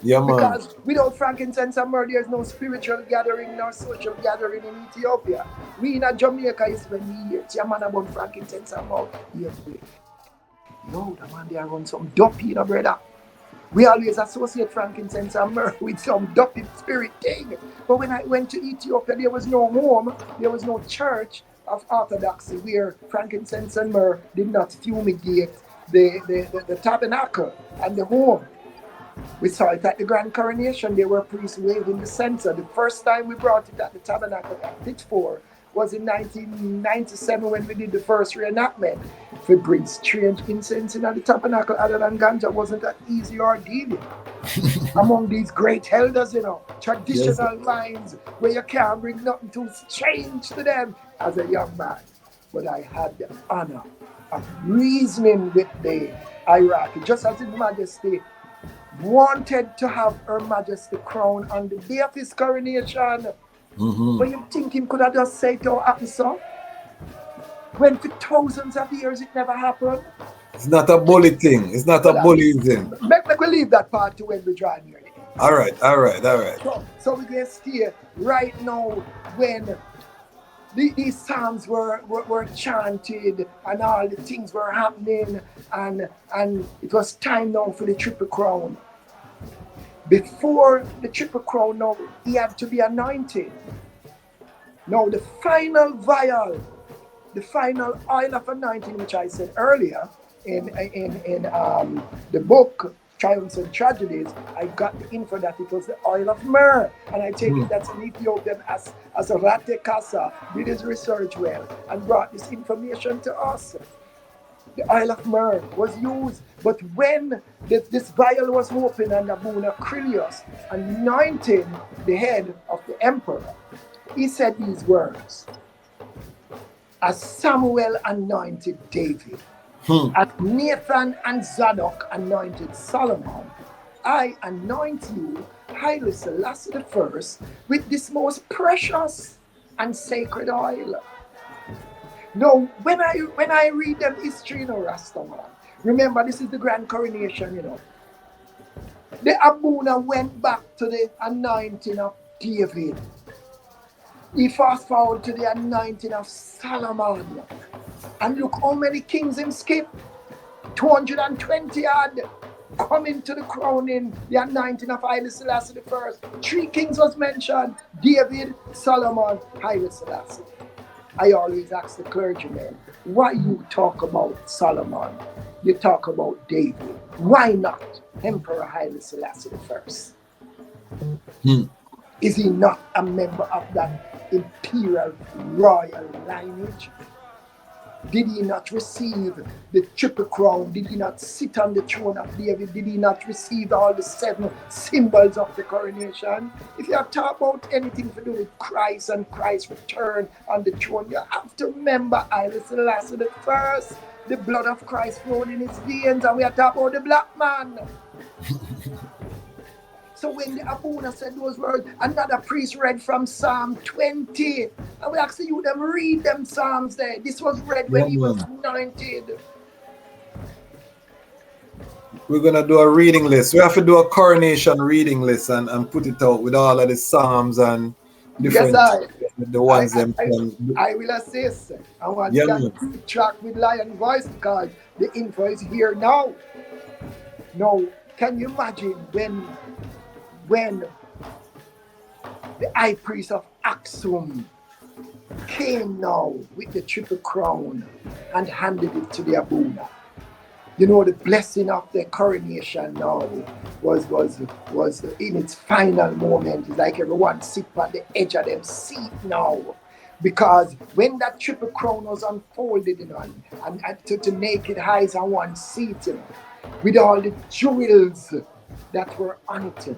Yeah, man. Because without frankincense and myrrh, there's no spiritual gathering nor social gathering in Ethiopia. We in Jamaica is when we hear man about frankincense and myrrh. No, the man they run some dopey, you know, brother. We always associate frankincense and myrrh with some dopey spirit thing. But when I went to Ethiopia, there was no home, there was no church of orthodoxy where frankincense and myrrh did not fumigate the tabernacle and the home. We saw it at the Grand Coronation. There were priests waving the censer. The first time we brought it at the tabernacle at Pittsford was in 1997 when we did the first reenactment. If we bring strange incense in at the tabernacle other than ganja, wasn't an easy ordeal. Among these great elders, you know, traditional lines where you can't bring nothing too strange to them as a young man. But I had the honor of reasoning with the hierarchy, just as His Majesty wanted to have Her Majesty crowned on the day of his coronation. But you think him could have just said to happen so? When for thousands of years it never happened? It's not a bully thing. It's not a bullyism. Make we leave that part to when we draw near it. All right. So we're going to stay right now when these psalms were chanted and all the things were happening, and it was time now for the Triple Crown. Before the Triple Crown, now he had to be anointed. Now the final vial, the final oil of anointing, which I said earlier in the book, triumphs and tragedies, I got the info that it was the oil of myrrh. And I take it that's an Ethiopian as Rate Kasa did his research well and brought this information to us. The oil of myrrh was used, but when this vial was opened and Abuna Crilius anointed the head of the emperor, he said these words: as Samuel anointed David, as Nathan and Zadok anointed Solomon, I anoint you, Haile Selassie I, with this most precious and sacred oil. Now, when I read them history, Ras Tafari, remember this is the grand coronation, The Abuna went back to the anointing of David. He fast forward to the anointing of Solomon. And look how many kings him skip. 220 odd coming to the crowning, the anointing of Haile Selassie I. 3 kings was mentioned: David, Solomon, Haile Selassie. I always ask the clergymen, why you talk about Solomon? You talk about David. Why not Emperor Haile Selassie I? Is he not a member of that imperial royal lineage? Did he not receive the triple crown? Did he not sit on the throne of David? Did he not receive all the 7 symbols of the coronation? If you are talking about anything to do with Christ and Christ's return on the throne, you have to remember Haile Selassie I. The blood of Christ flowing in his veins, and we are talking about the black man. So when the Abuna said those words, another priest read from Psalm 20. And we actually you them read them Psalms there. This was read when he was anointed. We're going to do a reading list. We have to do a coronation reading list and put it out with all of the Psalms and different the ones I will assist. I want to track with Lion Voice because the info is here now. Now, can you imagine when the high priest of Aksum came now with the triple crown and handed it to the Abuna? The blessing of the coronation now was in its final moment. It's like everyone sit on the edge of them seat now. Because when that triple crown was unfolded, and to naked eyes on one seat, with all the jewels that were on it,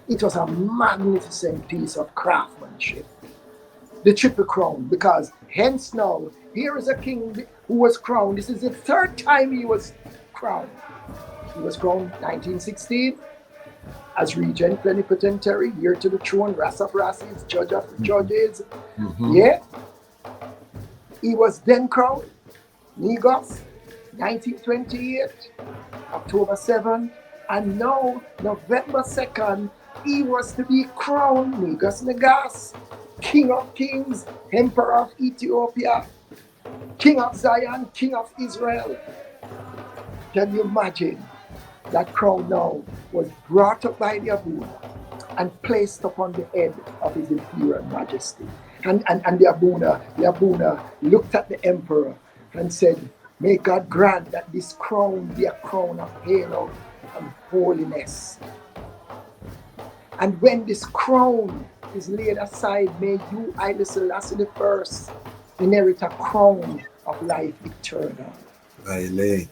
it was a magnificent piece of craftsmanship. The triple crown, because hence now, here is a king who was crowned. This is the 3rd time he was crowned. He was crowned 1916 as regent plenipotentiary, heir to the throne, Ras of Rasses, judge of the judges. Yeah. He was then crowned, Negos, 1928, October 7, and now, November 2nd, he was to be crowned, Negas, King of Kings, Emperor of Ethiopia, King of Zion, King of Israel. Can you imagine? That crown now was brought up by the Abuna and placed upon the head of his imperial majesty. And the Abuna looked at the emperor and said, may God grant that this crown be a crown of halo and holiness. And when this crown is laid aside, may you, Haile Selassie I, inherit a crown of life eternal. Haile.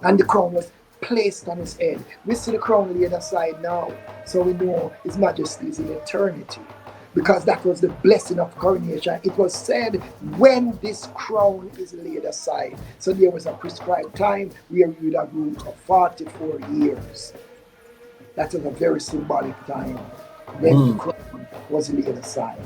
And the crown was placed on his head. We see the crown laid aside now, so we know His Majesty is in eternity. Because that was the blessing of coronation. It was said when this crown is laid aside. So there was a prescribed time where we would have ruled for 44 years. That was a very symbolic time when the crown was laid aside.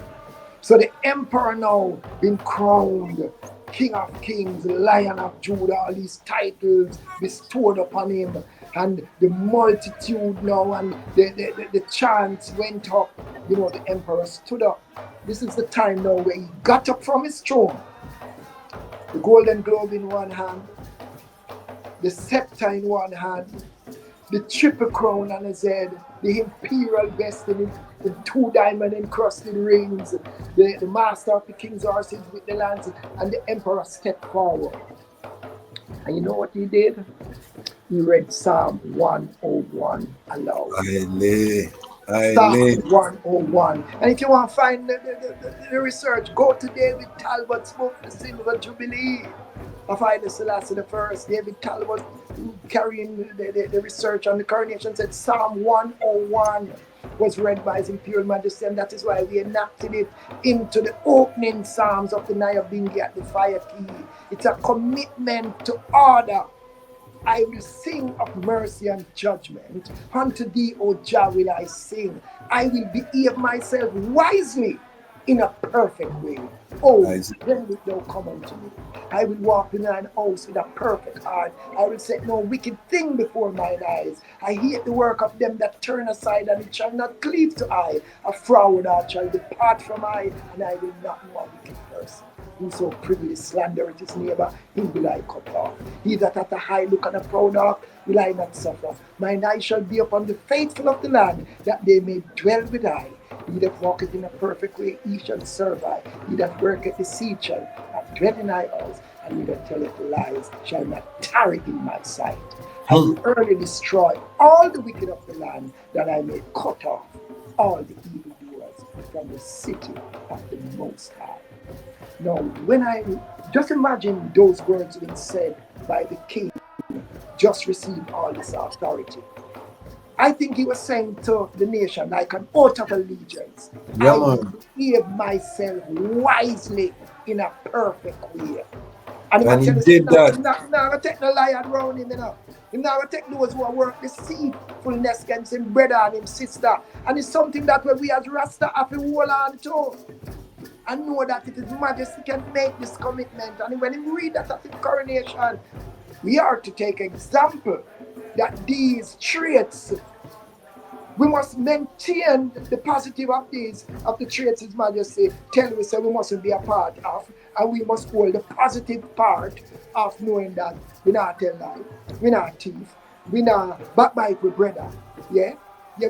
So the emperor now been crowned King of Kings, Lion of Judah, all these titles bestowed upon him, and the multitude now and the chants went up. The emperor stood up. This is the time now where he got up from his throne, the golden globe in one hand, the scepter in one hand, the triple crown on his head, the imperial vest in the 2 diamond encrusted rings, the master of the king's horses with the lance, and the emperor stepped forward. And you know what he did? He read Psalm 101 aloud. Psalm Haile. 101. And if you want to find the research, go to David Talbot's book, The Silver Jubilee of Haile Selassie I. David Talbot, carrying the research on the coronation, said Psalm 101 was read by His Imperial Majesty, and that is why we enacted it into the opening psalms of the Nyahbinghi at the fire key. It's a commitment to order. I will sing of mercy and judgment. Unto thee, O Jah, will I sing. I will behave myself wisely in a perfect way. Oh, when wilt thou come unto me? I will walk in thine house with a perfect heart. I will set no wicked thing before mine eyes. I hate the work of them that turn aside, and it shall not cleave to eye. A froward heart shall depart from eye, and I will not know a wicked person. Whoso privily slandereth his neighbor, him will I cut off. He that hath a high look and a proud heart, will I not suffer. Mine eye shall be upon the faithful of the land, that they may dwell with I. He that walketh in a perfect way, he shall serve I. He that worketh deceit shall not dwell in thy house, and he that telleth lies shall not tarry in my sight. I will early destroy all the wicked of the land, that I may cut off all the evildoers from the city of the Most High. Now, when I just imagine those words being said by the king, just received all this authority. I think he was saying to the nation, like an oath of allegiance, I will behave myself wisely in a perfect way. And he did that. I'm not going to take no lion around him, you know. I'm not going to take those who work deceitfulness against him brother and him sister. And it's something that we as Rasta have to hold on to. And know that it is Majesty can make this commitment. And when you read that at the coronation, we are to take example that these traits, we must maintain the positive of the traits His Majesty tell us, so we mustn't be a part of, and we must hold the positive part of knowing that we not tell lie, we not thief, we not backbite with brother, yeah,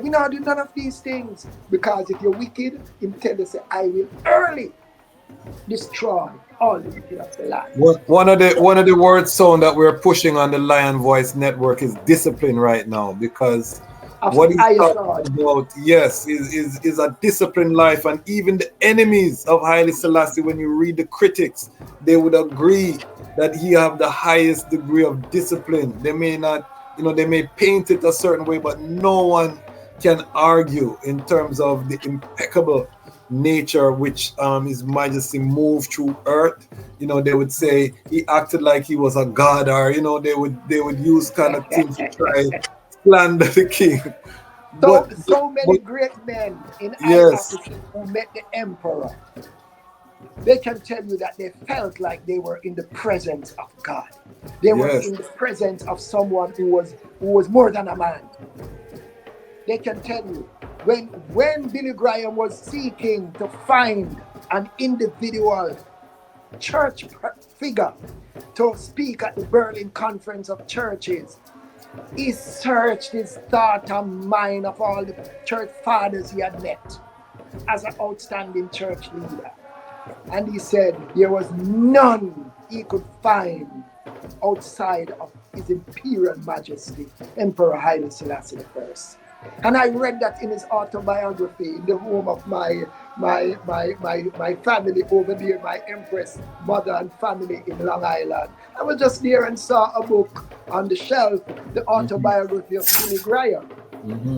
we not do none of these things, because if you're wicked, Him tell us, I will early destroy all the wicked of the land. One of the word sound that we're pushing on the Lion Voice Network is discipline right now, because what he's talking about, yes, is a disciplined life. And even the enemies of Haile Selassie, when you read the critics, they would agree that he have the highest degree of discipline. They may not, they may paint it a certain way, but no one can argue in terms of the impeccable nature which His Majesty moved through earth. They would say he acted like he was a god, or they would use kind of things to try slander the king. So many great men in Africa who met the emperor, they can tell you that they felt like they were in the presence of God. They were in the presence of someone who was more than a man. They can tell you when Billy Graham was seeking to find an individual church figure to speak at the Berlin Conference of Churches, he searched his thought and mind of all the church fathers he had met as an outstanding church leader. And he said there was none he could find outside of His Imperial Majesty, Emperor Haile Selassie I. And I read that in his autobiography in the home of my family over there, my Empress mother and family in Long Island. I was just there and saw a book on the shelf, the autobiography of Billy Graham.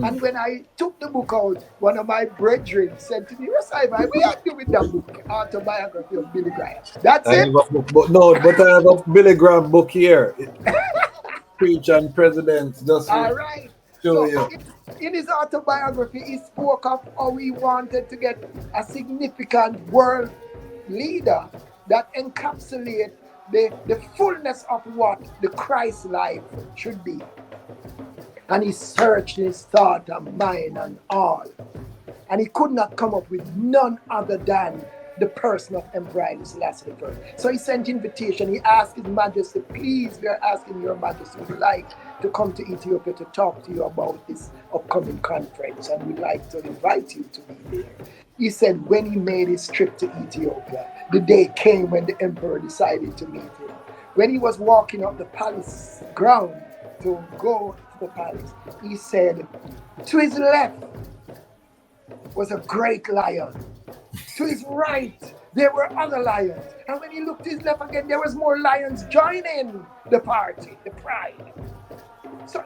And when I took the book out, one of my brethren said to me, Ras Ivi, what are you doing with that book, autobiography of Billy Graham? That's it. But I have a Billy Graham book here. Preach and President. Just all right. So in his autobiography, he spoke of how he wanted to get a significant world leader that encapsulates the fullness of what the Christ life should be. And he searched his thought and mind and all. And he could not come up with none other than the person of Emperor Haile Selassie I. So he sent invitation. He asked His Majesty, please, we are asking Your Majesty, would you like to come to Ethiopia to talk to you about this upcoming conference, and we'd like to invite you to be there. He said when he made his trip to Ethiopia, the day came when the emperor decided to meet him. When he was walking up the palace ground, to go to the palace, he said, to his left was a great lion. To his right, there were other lions. And when he looked to his left again, there was more lions joining the party, the pride. So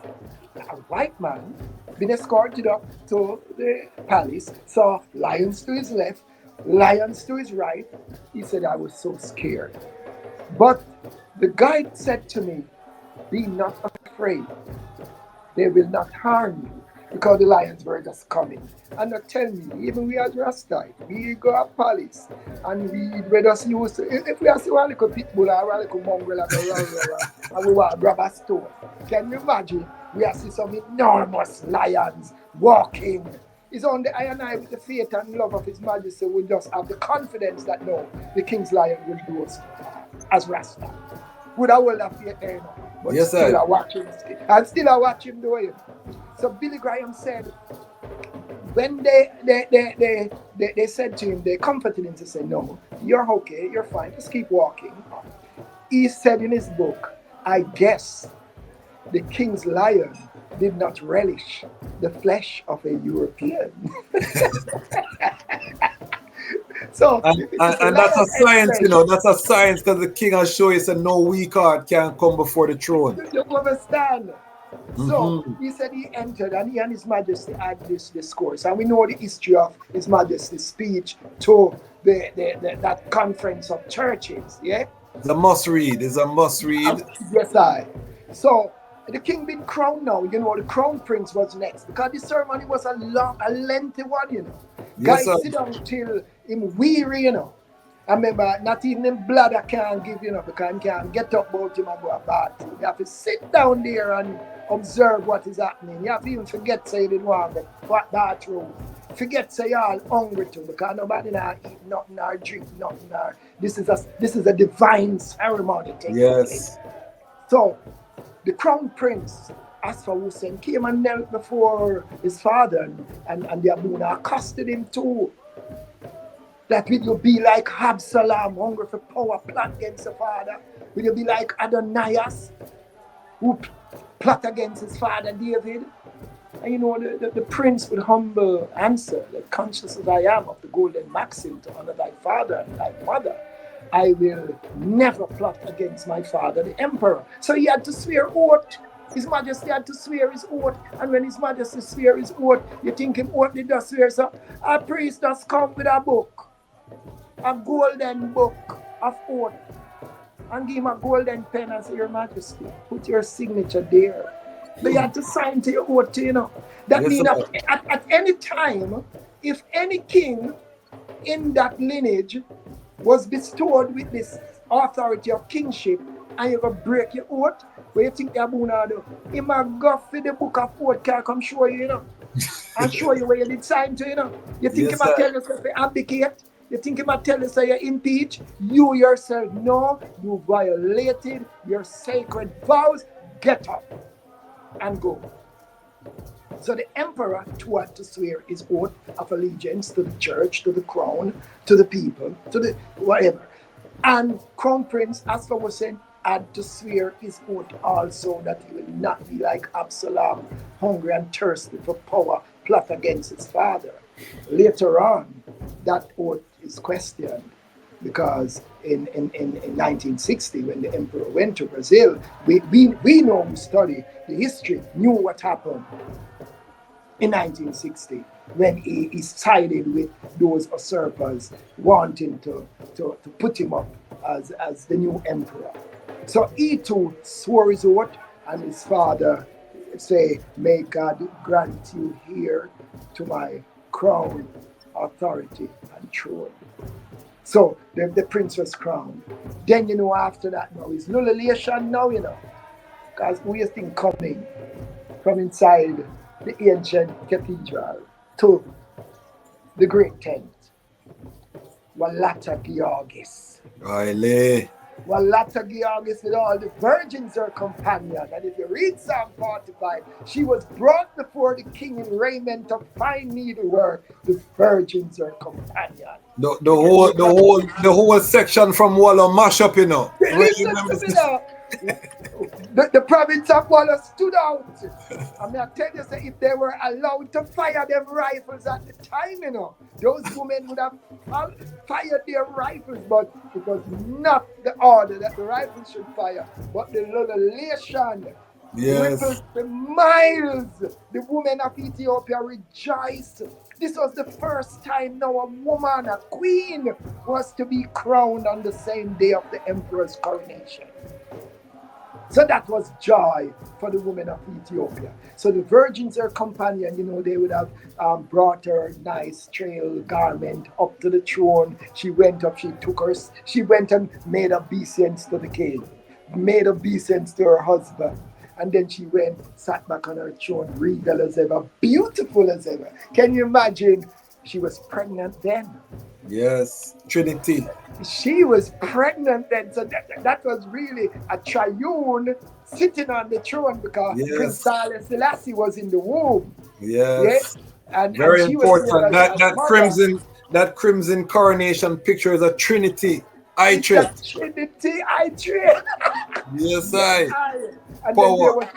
a white man been escorted up to the palace, saw lions to his left, lions to his right. He said, I was so scared. But the guide said to me, be not afraid. They will not harm you. Because the lions were just coming. And not tell me, even we as Rasta, we go to palace and we just used to, if we see one little pit bull or one little mongrel and we want to grab a stone. Can you imagine? We see some enormous lions walking. It's only I and I with the faith and love of His Majesty will just have the confidence that no, the King's Lion will do us as Rasta. Would I hold that faith there now? But yes, still sir. I watch him. And still I watch him do it. So Billy Graham said, when they said to him, they comforted him to say, no, you're okay, you're fine, just keep walking. He said in his book, I guess the King's Lion did not relish the flesh of a European. So, and that's a science, you know, that's a science because the king has shown us that no weak heart can come before the throne. You understand? So he said he entered and he and His Majesty had this discourse. And we know the history of His Majesty's speech to that conference of churches, yeah? It's a must read. It's a must read. Yes, I. So the king been crowned now. You know, the crown prince was next because the ceremony was a lengthy one, you know. Yes, Guys sit down till him weary, you know. I remember not even him blood I can't give, you know, because he can't get up about him and go about. You have to sit down there and observe what is happening. You have to even forget say you didn't want the bathroom. Forget say you're all hungry too because nobody now eat nothing or drink nothing. Or this is a divine ceremony. Yes. So the crown prince, Asfa Hussein, came and knelt before his father and the Abuna accosted him too. That will you be like Absalom, hungry for power, plot against the father? Will you be like Adonias, who plot against his father David? And you know, the prince with humble answer, that conscious as I am of the golden maxim to honor thy father and thy mother, I will never plot against my father, the emperor. So he had to swear oath. His Majesty had to swear his oath. And when His Majesty swear his oath, you think him oath did not swear, so a priest does come with a book. A golden book of oath, and give him a golden pen and say, Your Majesty, put your signature there. But you have to sign to your oath, you know. That means at any time, if any king in that lineage was bestowed with this authority of kingship, and you go break your oath, what you think you're going to do? He might go for the book of oath, can come show you, you know. And show you where you did sign to, you know. You think he might tell yourself to abdicate? You think he might tell you say you impeach? You yourself know you violated your sacred vows. Get up and go. So the emperor had to swear his oath of allegiance to the church, to the crown, to the people, to the whatever. And Crown Prince, as I was saying, had to swear his oath also that he will not be like Absalom, hungry and thirsty for power, plot against his father. Later on, that oath is questioned because in 1960, when the emperor went to Brazil, we know, who study the history, knew what happened in 1960 when he sided with those usurpers wanting to put him up as the new emperor. So he too swore his oath, and his father say, may God grant you here to my crown, authority, and throne. So the prince was crowned. Then, you know, after that now is nullation now, you know, because we are still coming from inside the ancient cathedral to the great tent. Walata Georgis. Haile. Walata Georgis with all the virgins her companion. And if you read Psalm 45, she was brought before the king in raiment of fine needlework, the virgins her companion. The whole section from Walla mash up, you know. Listen to me now. The province of Walla stood out. I mean, I tell you, say, if they were allowed to fire them rifles at the time, you know, those women would have fired their rifles, but it was not the order that the rifles should fire, but the revelation rippled Yes. the miles. The women of Ethiopia rejoiced. This was the first time now a woman, a queen, was to be crowned on the same day of the emperor's coronation. So that was joy for the women of Ethiopia. So the virgins, her companion, you know, they would have brought her nice trail garment up to the throne. She went up, she went and made obeisance to the king, made obeisance to her husband. And then she went, sat back on her throne, regal as ever, beautiful as ever. Can you imagine? She was pregnant then. Yes. Trinity. She was pregnant then, so that was really a triune sitting on the throne because Prince Haile Selassie was in the womb. Yes. And Very she was important. there as That crimson coronation picture is a Trinity. I trip. Trinity, I trip. Yes, And then there was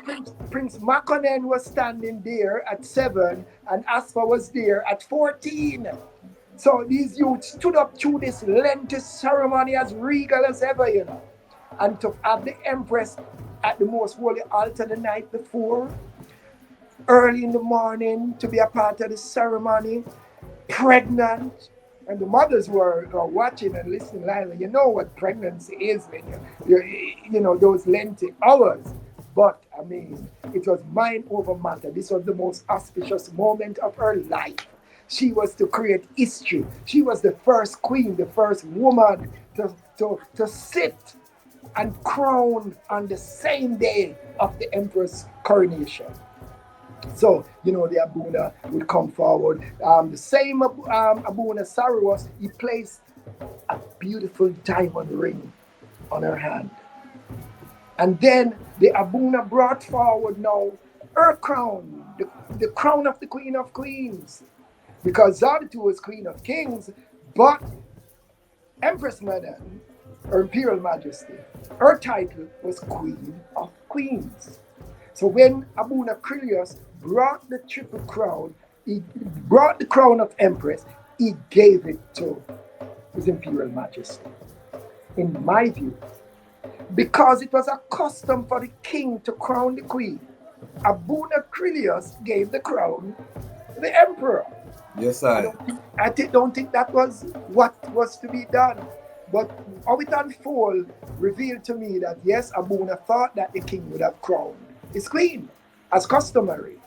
Prince Makonnen was standing there at 7, and Aspa was there at 14. So these youths stood up through this lengthy ceremony as regal as ever, you know. And to have the empress at the most holy altar the night before, early in the morning to be a part of the ceremony, pregnant. And the mothers were watching and listening live. You know what pregnancy is when you know, those lengthy hours. But, I mean, it was mind over matter. This was the most auspicious moment of her life. She was to create history. She was the first queen, the first woman to sit and crown on the same day of the emperor's coronation. So, you know, the Abuna would come forward. The same Abuna Saruwas, he placed a beautiful diamond ring on her hand. And then the Abuna brought forward now her crown, the crown of the Queen of Queens. Because Zardatu was Queen of Kings, but Empress Madam, her Imperial Majesty, her title was Queen of Queens. So when Abuna Krilios brought the triple crown, he brought the crown of Empress, he gave it to His Imperial Majesty. In my view, because it was a custom for the king to crown the queen, Abuna Krilios gave the crown to the emperor. Yes, I don't think that was what was to be done. But how it unfolded revealed to me that yes, Abuna thought that the king would have crowned his queen, as customary.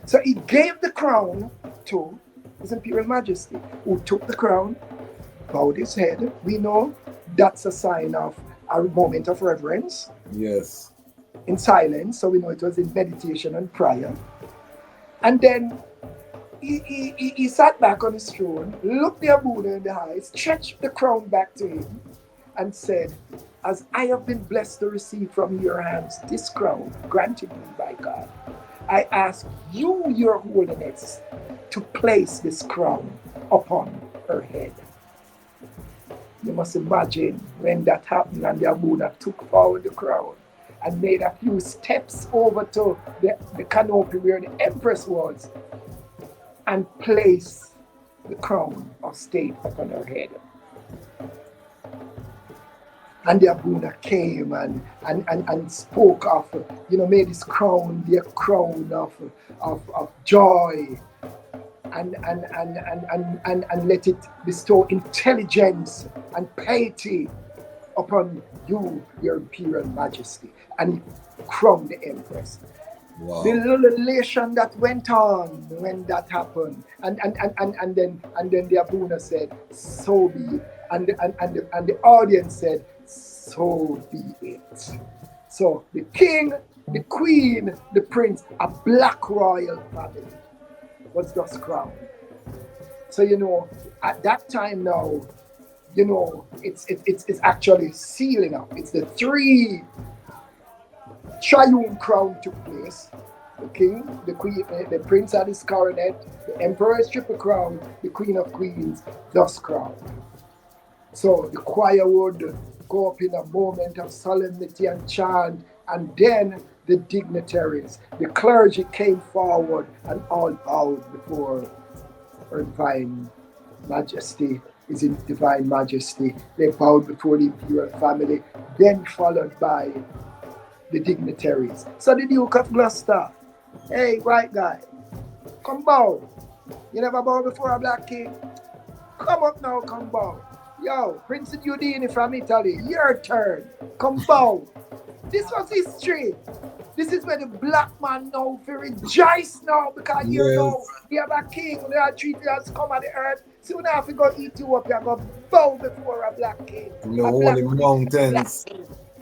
So he gave the crown to His Imperial Majesty, who took the crown, bowed his head. We know that's a sign of a moment of reverence. Yes. In silence, so we know it was in meditation and prayer. And then he sat back on his throne, looked the Abuna in the eyes, stretched the crown back to him, and said, "As I have been blessed to receive from your hands this crown granted me by God, I ask you, your holiness, to place this crown upon her head." You must imagine when that happened and the Abuna took forward the crown and made a few steps over to the canopy where the empress was and placed the crown of state upon her head. And the Abuna came and spoke of, made this crown be a crown of joy and let it bestow intelligence and piety upon you, your Imperial Majesty. And he crowned the Empress. Wow. The little elation that went on when that happened, and then the Abuna said, "So be it," and the audience said, "So be it." So the king, the queen, the prince, a black royal family was just crowned. So at that time now, it's actually sealing up. It's the three triune crown took place. The king, the queen, the prince had his coronet, the emperor's triple crown, the queen of queens thus crowned. So the choir would go up in a moment of solemnity and chant and then the dignitaries. The clergy came forward and all bowed before her divine majesty, his divine majesty. They bowed before the imperial family, then followed by the dignitaries. So the Duke of Gloucester, hey, white guy, come bow. You never bow before a black king? Come up now, come bow. Yo, Prince Udini from Italy, your turn. Come bow. This was history. This is where the black man now for rejoice now because you know we have a king, we have treated us come on the earth. So we have to go Ethiopia, go bow before a black king. The holy mountains.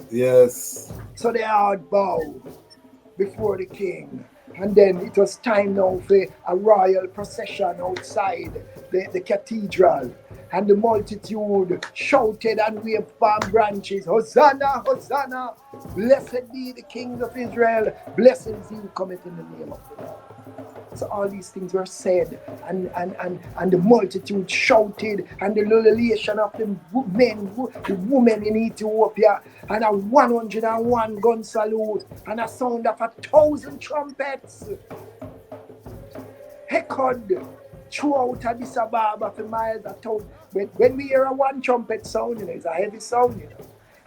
Yes. So they all bow before the king. And then it was time now for a royal procession outside the cathedral. And the multitude shouted and waved palm branches, Hosanna, Hosanna, blessed be the King of Israel, blessed is he who cometh in the name of the Lord. So all these things were said, and the multitude shouted, and the ululation of the women in Ethiopia, and a 101 gun salute, and a sound of 1,000 trumpets echoed throughout Addis Ababa for miles. When we hear a one trumpet sound, it's a heavy sound,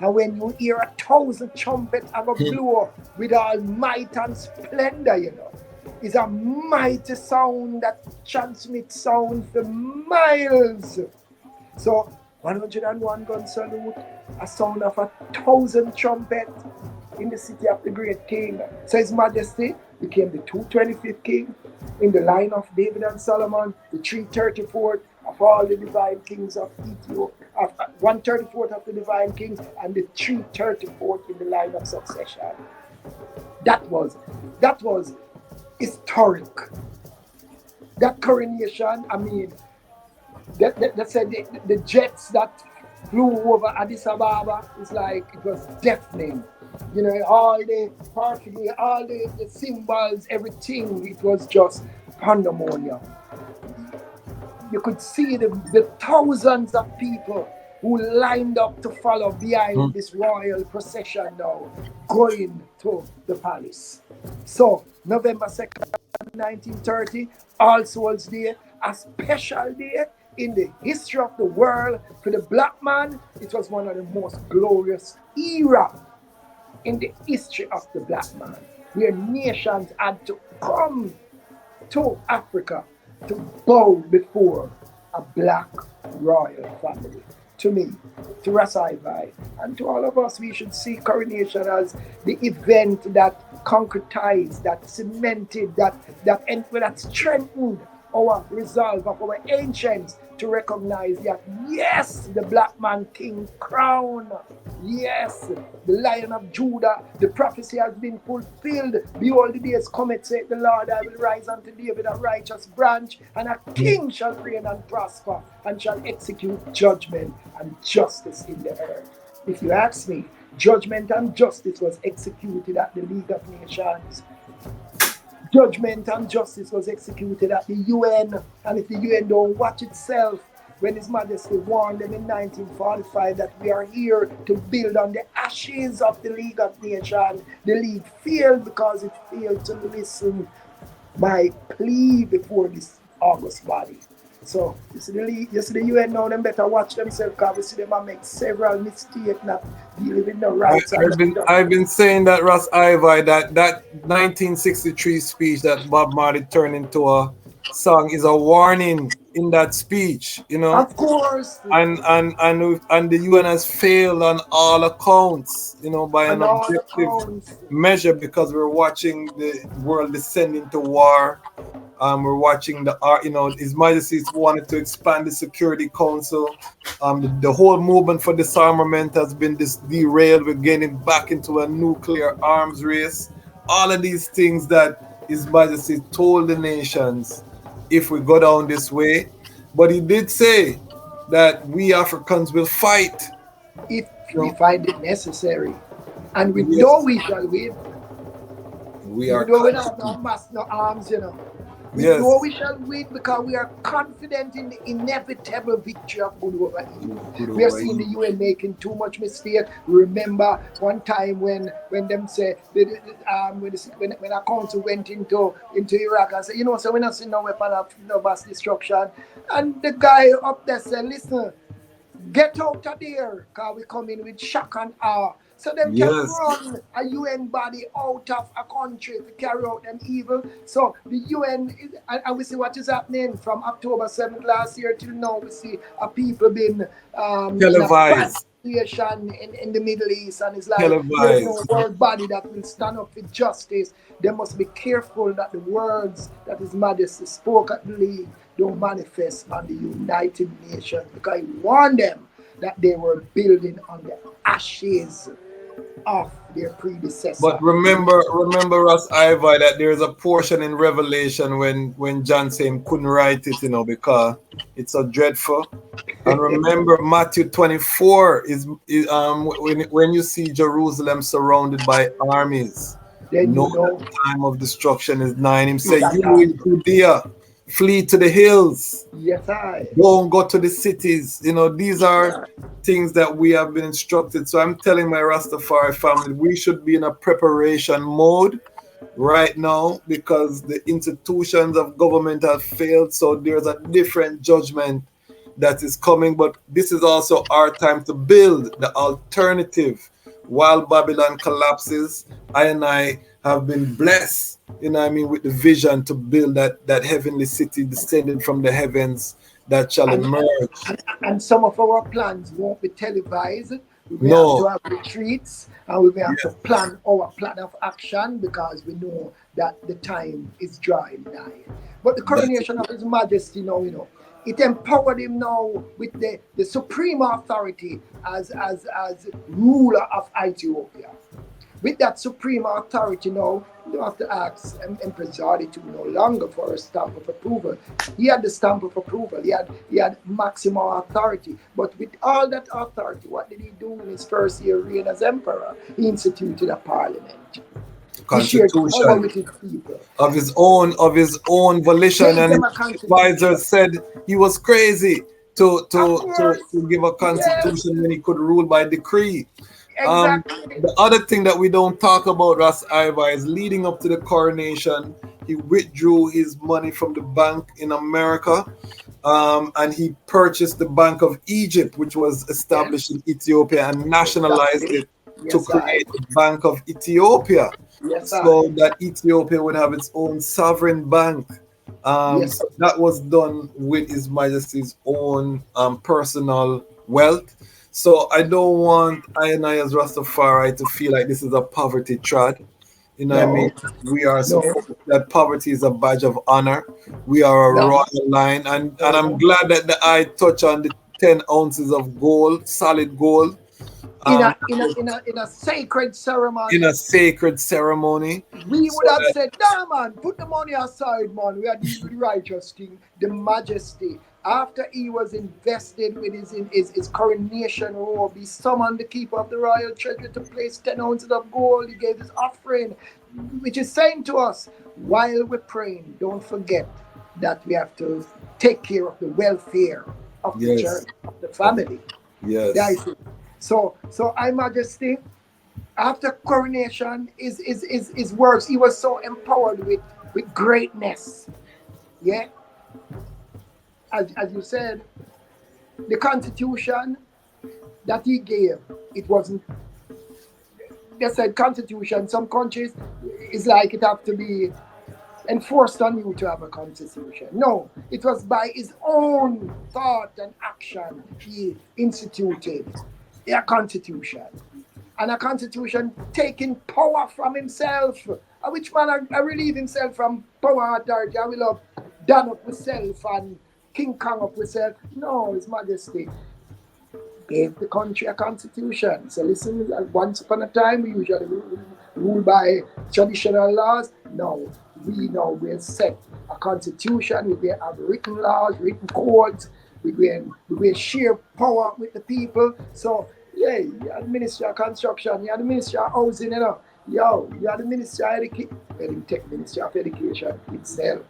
And when you hear 1,000 trumpets have a blow with all might and splendor, it's a mighty sound that transmits sound for miles. So 101 gun salute, a sound of 1,000 trumpets in the city of the great king. So His Majesty became the 225th king in the line of David and Solomon, the 334th of all the divine kings of Ethiopia, 134th of the divine kings, and the 334th in the line of succession. That was historic. That coronation, I mean, that said the jets that flew over Addis Ababa, it's like it was deafening. All the parking, all the symbols, everything, it was just pandemonium. You could see the thousands of people who lined up to follow behind this royal procession now, going to the palace. So, November 2nd, 1930, All Souls Day, a special day in the history of the world. For the black man, it was one of the most glorious era in the history of the black man, where nations had to come to Africa to bow before a black royal family. To me, to Ras Ivi, and to all of us, we should see coronation as the event that concretized, that cemented, that strengthened our resolve of our ancients to recognize that, yes, the black man king crown, yes, the Lion of Judah, the prophecy has been fulfilled. Behold, the days cometh, saith the Lord, I will rise unto David a righteous branch, and a king shall reign and prosper, and shall execute judgment and justice in the earth. If you ask me, judgment and justice was executed at the League of Nations. Judgment and justice was executed at the UN, and if the UN don't watch itself, when His Majesty warned them in 1945 that we are here to build on the ashes of the League of Nations, the League failed because it failed to listen my plea before this August body. So, you see the UN now, them better watch themselves because we see them make several mistakes, not dealing with the rights. I've been saying that, Ras Ivi, that 1963 speech that Bob Marley turned into a song is a warning in that speech, Of course. And the UN has failed on all accounts, by an objective measure, because we're watching the world descending to war. We're watching His Majesty wanted to expand the Security Council. The whole movement for disarmament has been derailed. We're getting back into a nuclear arms race. All of these things that His Majesty told the nations, if we go down this way. But he did say that we Africans will fight. If we find it necessary. And we know we shall win. We are don't have no arms, We Yes. know we shall win because we are confident in the inevitable victory of good over evil. Good We are over seeing the evil. UN making too much mistake. Remember one time when them say when a council went into Iraq and said, you know, so we're not seeing no weapon of no mass destruction, and the guy up there said, listen, get out of there, because we come in with shock and awe. So them can Yes. run a UN body out of a country to carry out them evil. So the UN, and we see what is happening from October 7th last year till now. We see a people being in a bad Televised. situation in the Middle East, and it's like there's no Televised. world body that will stand up for justice. They must be careful that the words that His Majesty spoke at the League don't manifest on the United Nations, because He warned them that they were building on the ashes of their predecessor. But remember, Ras Ivi, that there's a portion in Revelation when John said he couldn't write it, because it's so dreadful. And remember, Matthew 24 is when you see Jerusalem surrounded by armies, Then know you know that the time of destruction is nigh. Him it's say, that you time. in Judea, flee to the hills. Yes, I. Don't go to the cities. These are things that we have been instructed. So I'm telling my Rastafari family, we should be in a preparation mode right now, because the institutions of government have failed. So there's a different judgment that is coming. But this is also our time to build the alternative. While Babylon collapses, I have been blessed, with the vision to build that heavenly city descending from the heavens that shall emerge. And some of our plans won't be televised. We may No. have to have retreats, and we may have to Yes. plan our plan of action, because we know that the time is drawing nigh. But the coronation of His Majesty now, it empowered him now with the supreme authority as ruler of Ethiopia. With that supreme authority now, you don't have to ask Empress Zadi to no longer for a stamp of approval. He had the stamp of approval. He had maximum authority. But with all that authority, what did he do in his first year reign as emperor? He instituted a parliament. He shared power Constitution with his people. of his own volition, Gave and them a his constitution. advisors said he was crazy to course. give a constitution when he could rule by decree. Exactly. The other thing that we don't talk about, Ras Ivi, is leading up to the coronation, he withdrew his money from the bank in America, and he purchased the Bank of Egypt, which was established in Ethiopia, and nationalized it to create the Bank of Ethiopia, so that Ethiopia would have its own sovereign bank. So that was done with His Majesty's own personal wealth. So I don't want I as Rastafari to feel like this is a poverty trad. What I mean? We are supposed that poverty is a badge of honor. We are a royal line, and I'm glad that I touch on the 10 ounces of gold, solid gold. In a sacred ceremony. In a sacred ceremony. We would have said, nah man, put the money aside, man. We are the righteous king, the majesty. After he was invested with his coronation robe, he summoned the keeper of the royal treasury to place 10 ounces of gold. He gave his offering, which is saying to us, while we're praying, don't forget that we have to take care of the welfare of the church, of the family. Yes. So His Majesty, after coronation, his works, he was so empowered with greatness. Yeah. As you said, the constitution that he gave, it wasn't, they said constitution, some countries is like it have to be enforced on you to have a constitution. No, it was by his own thought and action he instituted a constitution. And a constitution taking power from himself. Which man I relieve himself from power and authority. I will have done up myself and King Kong up myself. No, His Majesty gave the country a constitution. So listen, once upon a time we usually rule by traditional laws. No, we now will set a constitution. We will have written laws, written codes. We will share power with the people. So yeah, you had the Ministry of Construction, you had the Ministry of Housing, you Yo, you are the Ministry of Education. Let him take Ministry of Education itself.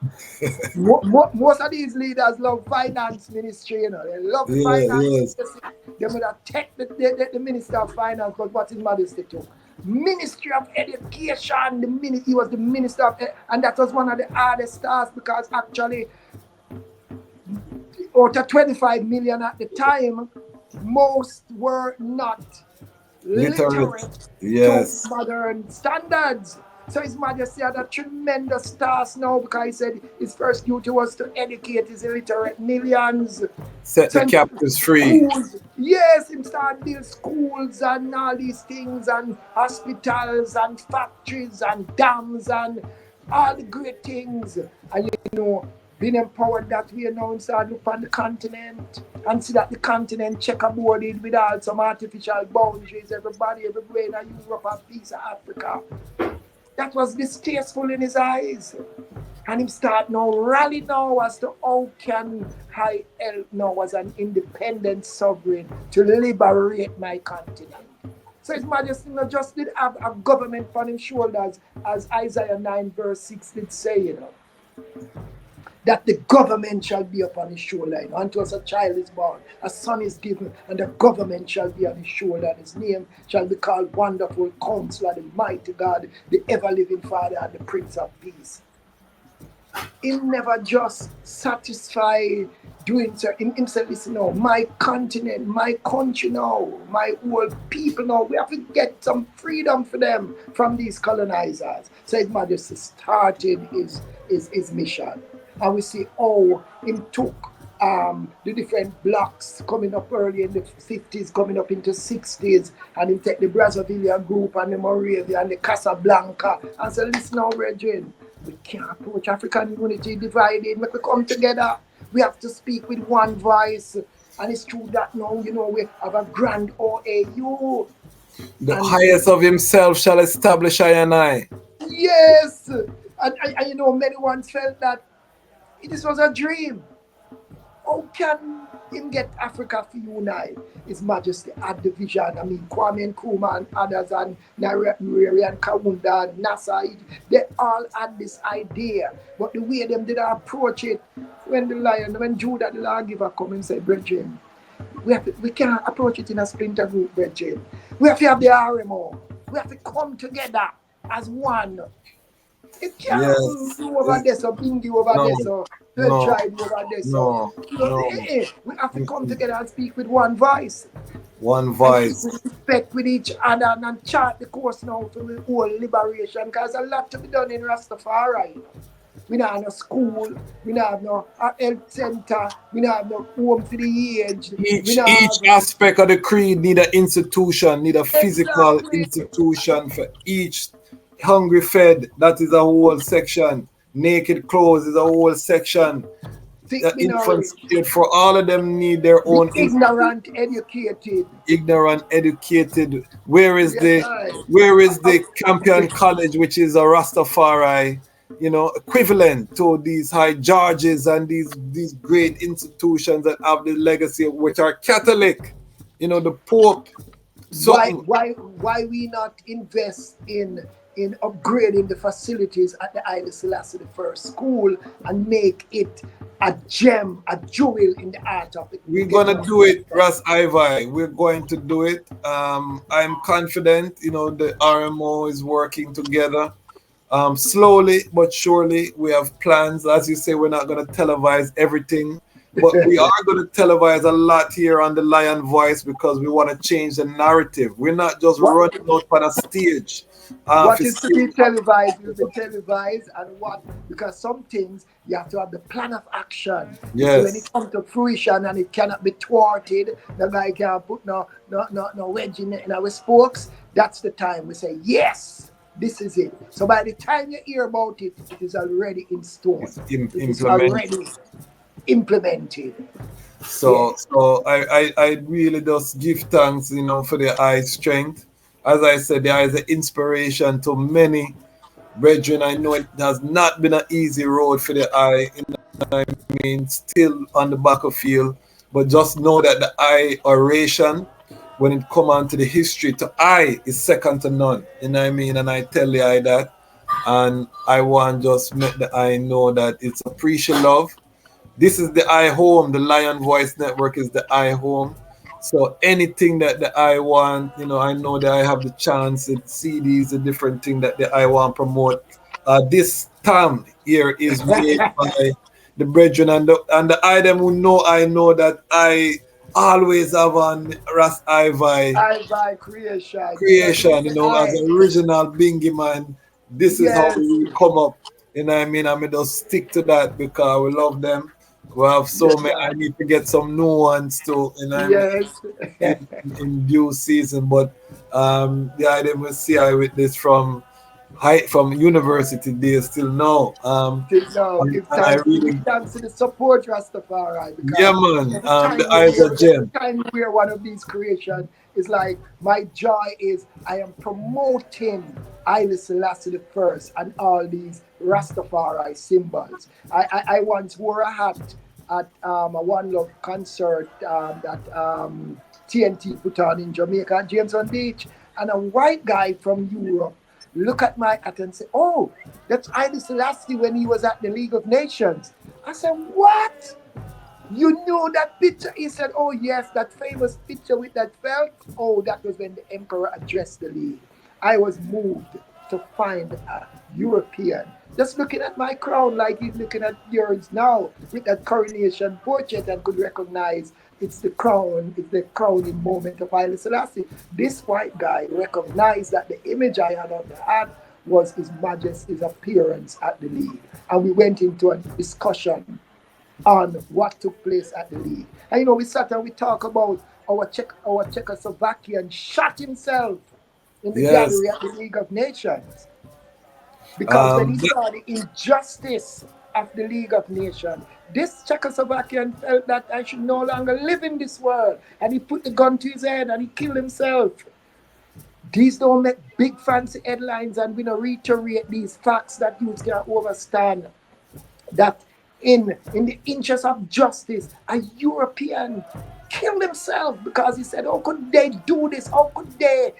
Most of these leaders love finance ministry, you know. They love Yeah, finance yes. ministry. They would have take the Minister of Finance, but what His Majesty took. Ministry of Education, he was the Minister of and that was one of the hardest tasks because actually out of 25 million at the time, most were not literate Yes. to modern standards. So His Majesty had a tremendous task now because he said his first duty was to educate his illiterate millions. Set So the captives free. schools, yes, him start build schools and all these things and hospitals and factories and dams and all the great things. And you know, being empowered that way now and start look on the continent and see that the continent checkerboarded with all some artificial boundaries, everybody, everywhere in Europe and piece of Africa. That was distasteful in his eyes. And him start now rally now as to how can I help now as an independent sovereign to liberate my continent. So His Majesty not just did have a government on his shoulders, as Isaiah 9 verse 6 did say, you know, that the government shall be upon his shoulder. Unto us a child is born, a son is given, and the government shall be on his shoulder, and his name shall be called Wonderful Counselor, the Mighty God, the Ever-Living Father, and the Prince of Peace. He never just satisfied doing so. Him said, listen now, my continent, my country now, my whole people now, we have to get some freedom for them from these colonizers. So His Majesty started his mission. And we see how he took the different blocks coming up early in the 50s, coming up into 60s, and he take the Brazzavillian group and the Moravia and the Casablanca and say, listen now, brethren, we can't approach African unity divided, make we come together. We have to speak with one voice. And it's true that now, you know, we have a grand OAU. The highest of himself shall establish I and I. Yes! And you know, many ones felt that this was a dream. How can him get Africa to unite? His Majesty had the vision. I mean, Kwame Nkrumah and others, and Nyerere and Kaunda and Nasser, they all had this idea. But the way them did approach it, when Judah the lawgiver come and say, brethren, we can't approach it in a splinter group, brethren. We have to have the RMO. We have to come together as one. It can't be over there, so Bingi over there, so tribe over there, so we have to come together and speak with one voice. One voice. And respect with each other and chart the course now for the whole liberation, because a lot to be done in Ras Tafari. We don't have no school, we don't have no health center, we don't have no home for the aged. Each aspect of the creed need an institution, need a physical institution for each. Hungry fed, that is a whole section. Naked clothes is a whole section. Infants, for all of them need their own. Ignorant, educated. Ignorant, educated. Where is the Campion College, which is a Rastafari, you know, equivalent to these high Georges and these great institutions that have the legacy, which are Catholic, you know, the Pope. So why we not invest in upgrading the facilities at the Haile Selassie I school and make it a gem, a jewel in the art of it. We're gonna do it, Ras Ivi. We're going to do it. I'm confident, you know, the RMO is working together. Slowly but surely, we have plans. As you say, we're not gonna televise everything, but we are going to televise a lot here on the Lion Voice because we want to change the narrative. We're not just running out on a stage. What is to be televised will be televised, and what, because some things you have to have the plan of action. Yes. So when it comes to fruition and it cannot be thwarted, the guy can't put no wedge in our spokes. That's the time we say yes. This is it. So by the time you hear about it, it is already in stone. It is already implemented. So I really just give thanks, you know, for the eye strength. As I said, there is an inspiration to many brethren. I know it has not been an easy road for the eye. You know, I mean, still on the battlefield, but just know that the eye oration, when it come on to the history, to I is second to none. You know what I mean? And I tell the I that. And I want just make the I know that it's appreciate love. This is the I home. The Lion Voice Network is the I home. So anything that the I want, you know, I know that I have the chance to see these, the different thing that the I want promote. This stamp here is made by the brethren and the item who know I know that I always have on Ras Ivi I creation. creation, you know, as an original Bingy man. This is how Yes. we come up. You know what I mean? I mean, just stick to that because we love them. We have so Yes, many. I sir. need to get some new ones too. You know what I mean? Yes. In due season. But the item we see I with this from from university days till now. No, And give I thanks. Give really, thanks to the support Rastafari yeah, because man. every The time eyes are gem. you wear one of these creations, it's like my joy is I am promoting Haile Selassie the first and all these Rastafari symbols. I once wore a hat at a One Love concert that TNT put on in Jamaica, Jameson Beach, and a white guy from Europe look at my hat and say, "Oh, that's Haile Selassie when he was at the League of Nations." I said, "What? You know that picture?" He said, "Oh yes, that famous picture with that belt. Oh, that was when the emperor addressed the league." I was moved to find a European just looking at my crown like he's looking at yours now with that coronation portrait and could recognize it's the crown, it's the crowning moment of Haile Selassie. This white guy recognized that the image I had on the hat was His Majesty's appearance at the league. And we went into a discussion on what took place at the league. And you know, we sat and we talked about our Czechoslovakian shot himself in the Yes. gallery at the League of Nations. Because when he saw the injustice of the League of Nations, this Czechoslovakian felt that I should no longer live in this world. And he put the gun to his head and he killed himself. These don't make big fancy headlines, and we don't reiterate these facts that you can understand. That in the interest of justice, a European killed himself because he said, "How could they do this? How could they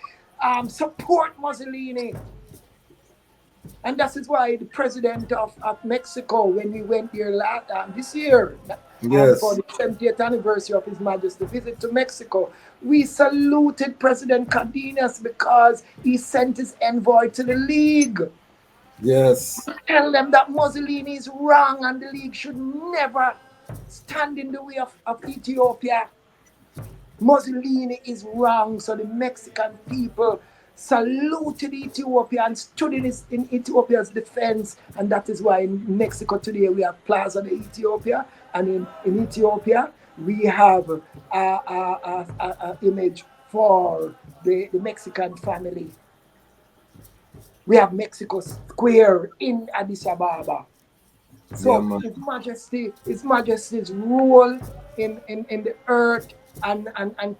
support Mussolini?" And that is why the president of Mexico, when we went there this year, for Yes. the 70th anniversary of His Majesty's visit to Mexico, we saluted President Cardenas because he sent his envoy to the League. Yes. Tell them that Mussolini is wrong and the League should never stand in the way of Ethiopia. Mussolini is wrong, so the Mexican people saluted Ethiopia and stood in Ethiopia's defense, and that is why in Mexico today we have Plaza de Ethiopia, and in Ethiopia we have a image for the Mexican family. We have Mexico Square in Addis Ababa. So His Majesty's rule in the earth and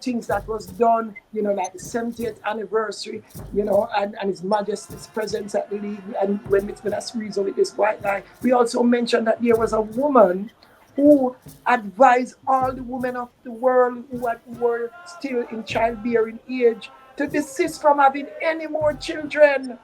things that was done, you know, like the 70th anniversary, you know, and His Majesty's presence at the league, and when it's been a reason with this white lie. We also mentioned that there was a woman who advised all the women of the world who were still in childbearing age to desist from having any more children.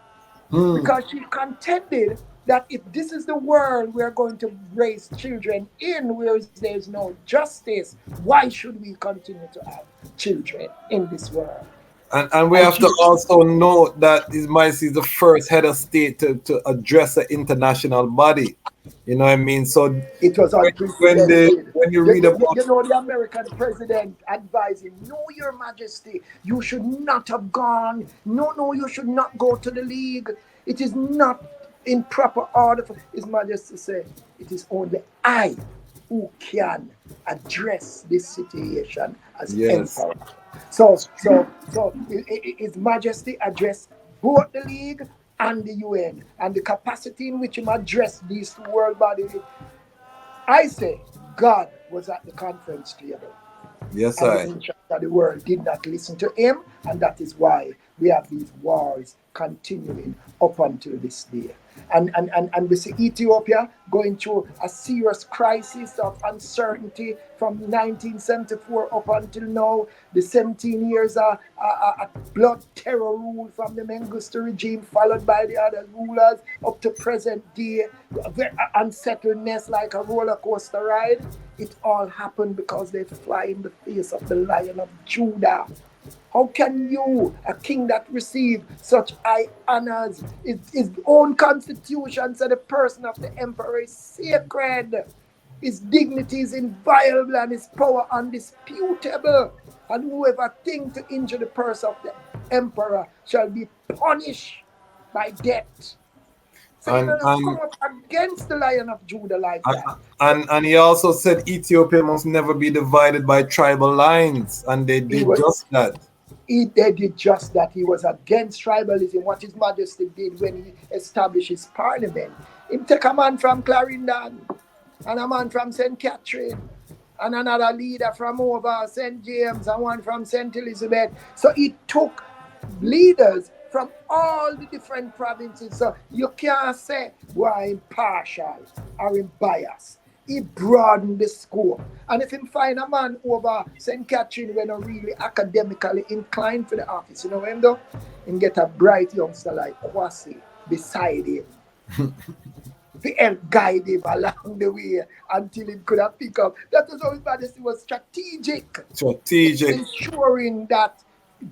Because she contended that if this is the world we're going to raise children in, where there's no justice, why should we continue to have children in this world? And we have to also note that His Majesty is the first head of state to address an international body. You know what I mean? So it was unprecedented. when you read about, you know, the American president advising, "No, Your Majesty, you should not have gone. No, you should not go to the league. It is not in proper order." For His Majesty said, "It is only I who can address this situation as emperor." So His Majesty addressed both the league and the UN, and the capacity in which him addressed these two world bodies. I say God was at the conference table. yes, And I. the nations of the world did not listen to him, And that is why we have these wars continuing up until this day. And we see Ethiopia going through a serious crisis of uncertainty from 1974 up until now. The 17 years of blood terror rule from the Mengistu regime, followed by the other rulers, up to present day, unsettledness like a roller coaster ride. It all happened because they fly in the face of the Lion of Judah. How can you, a king that received such high honors, his own constitution said the person of the emperor is sacred, his dignity is inviolable and his power undisputable, and whoever think to injure the person of the emperor shall be punished by death. So you know, come up against the Lion of Judah like that. And he also said Ethiopia must never be divided by tribal lines, and they did just that. They did just that. He was against tribalism, what His Majesty did when he established his parliament. He take a man from Clarendon, and a man from St. Catherine, and another leader from over St. James, and one from St. Elizabeth. So he took leaders from all the different provinces. So you can't say we're impartial or biased. He broadened the scope. And if him find a man over St. Catherine when not really academically inclined for the office, you know him though? And get a bright youngster like Kwasi beside him. To help guide him along the way until he could have picked up. That was how His Majesty was strategic. Ensuring that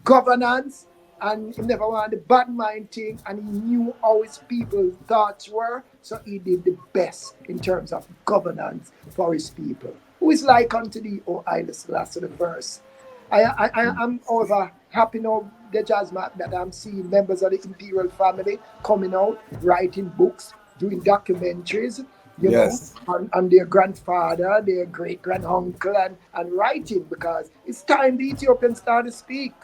governance, and he never wanted the bad mind thing, and he knew how his people's thoughts were, so he did the best in terms of governance for his people. Who is like unto thee, O Haile Selassie the First? I'm over happy now, the Jazzmark, that I'm seeing members of the imperial family coming out, writing books, doing documentaries, you know, on their grandfather, their great-granduncle, and writing, because it's time the Ethiopians start to speak.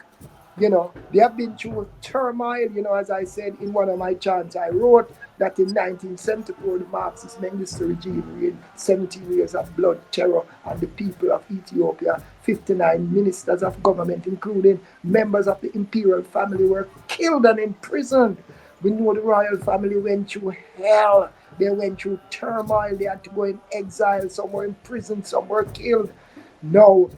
You know, they have been through turmoil, you know, as I said in one of my chants. I wrote that in 1974, the Marxist Mengistu regime reigned 17 years of blood terror on the people of Ethiopia. 59 ministers of government, including members of the imperial family, were killed and imprisoned. We know the royal family went through hell. They went through turmoil. They had to go in exile. Some were in prison, some were killed. Now,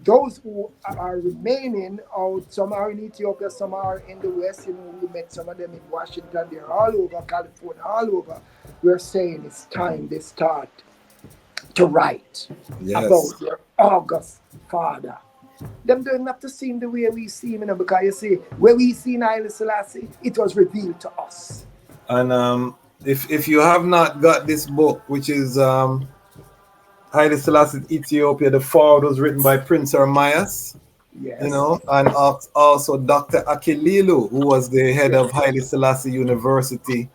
those who are remaining out, some are in Ethiopia, some are in the West. You know, we met some of them in Washington. They're all over, California, all over. We're saying it's time they start to write about their august father. Them don't have to see him the way we see him, you know, because you see, where we see Haile Selassie, it was revealed to us. And if you have not got this book, which is Haile Selassie, Ethiopia, the foreword was written by Prince Ermias, you know, and also Dr. Akililu, who was the head of Haile Selassie University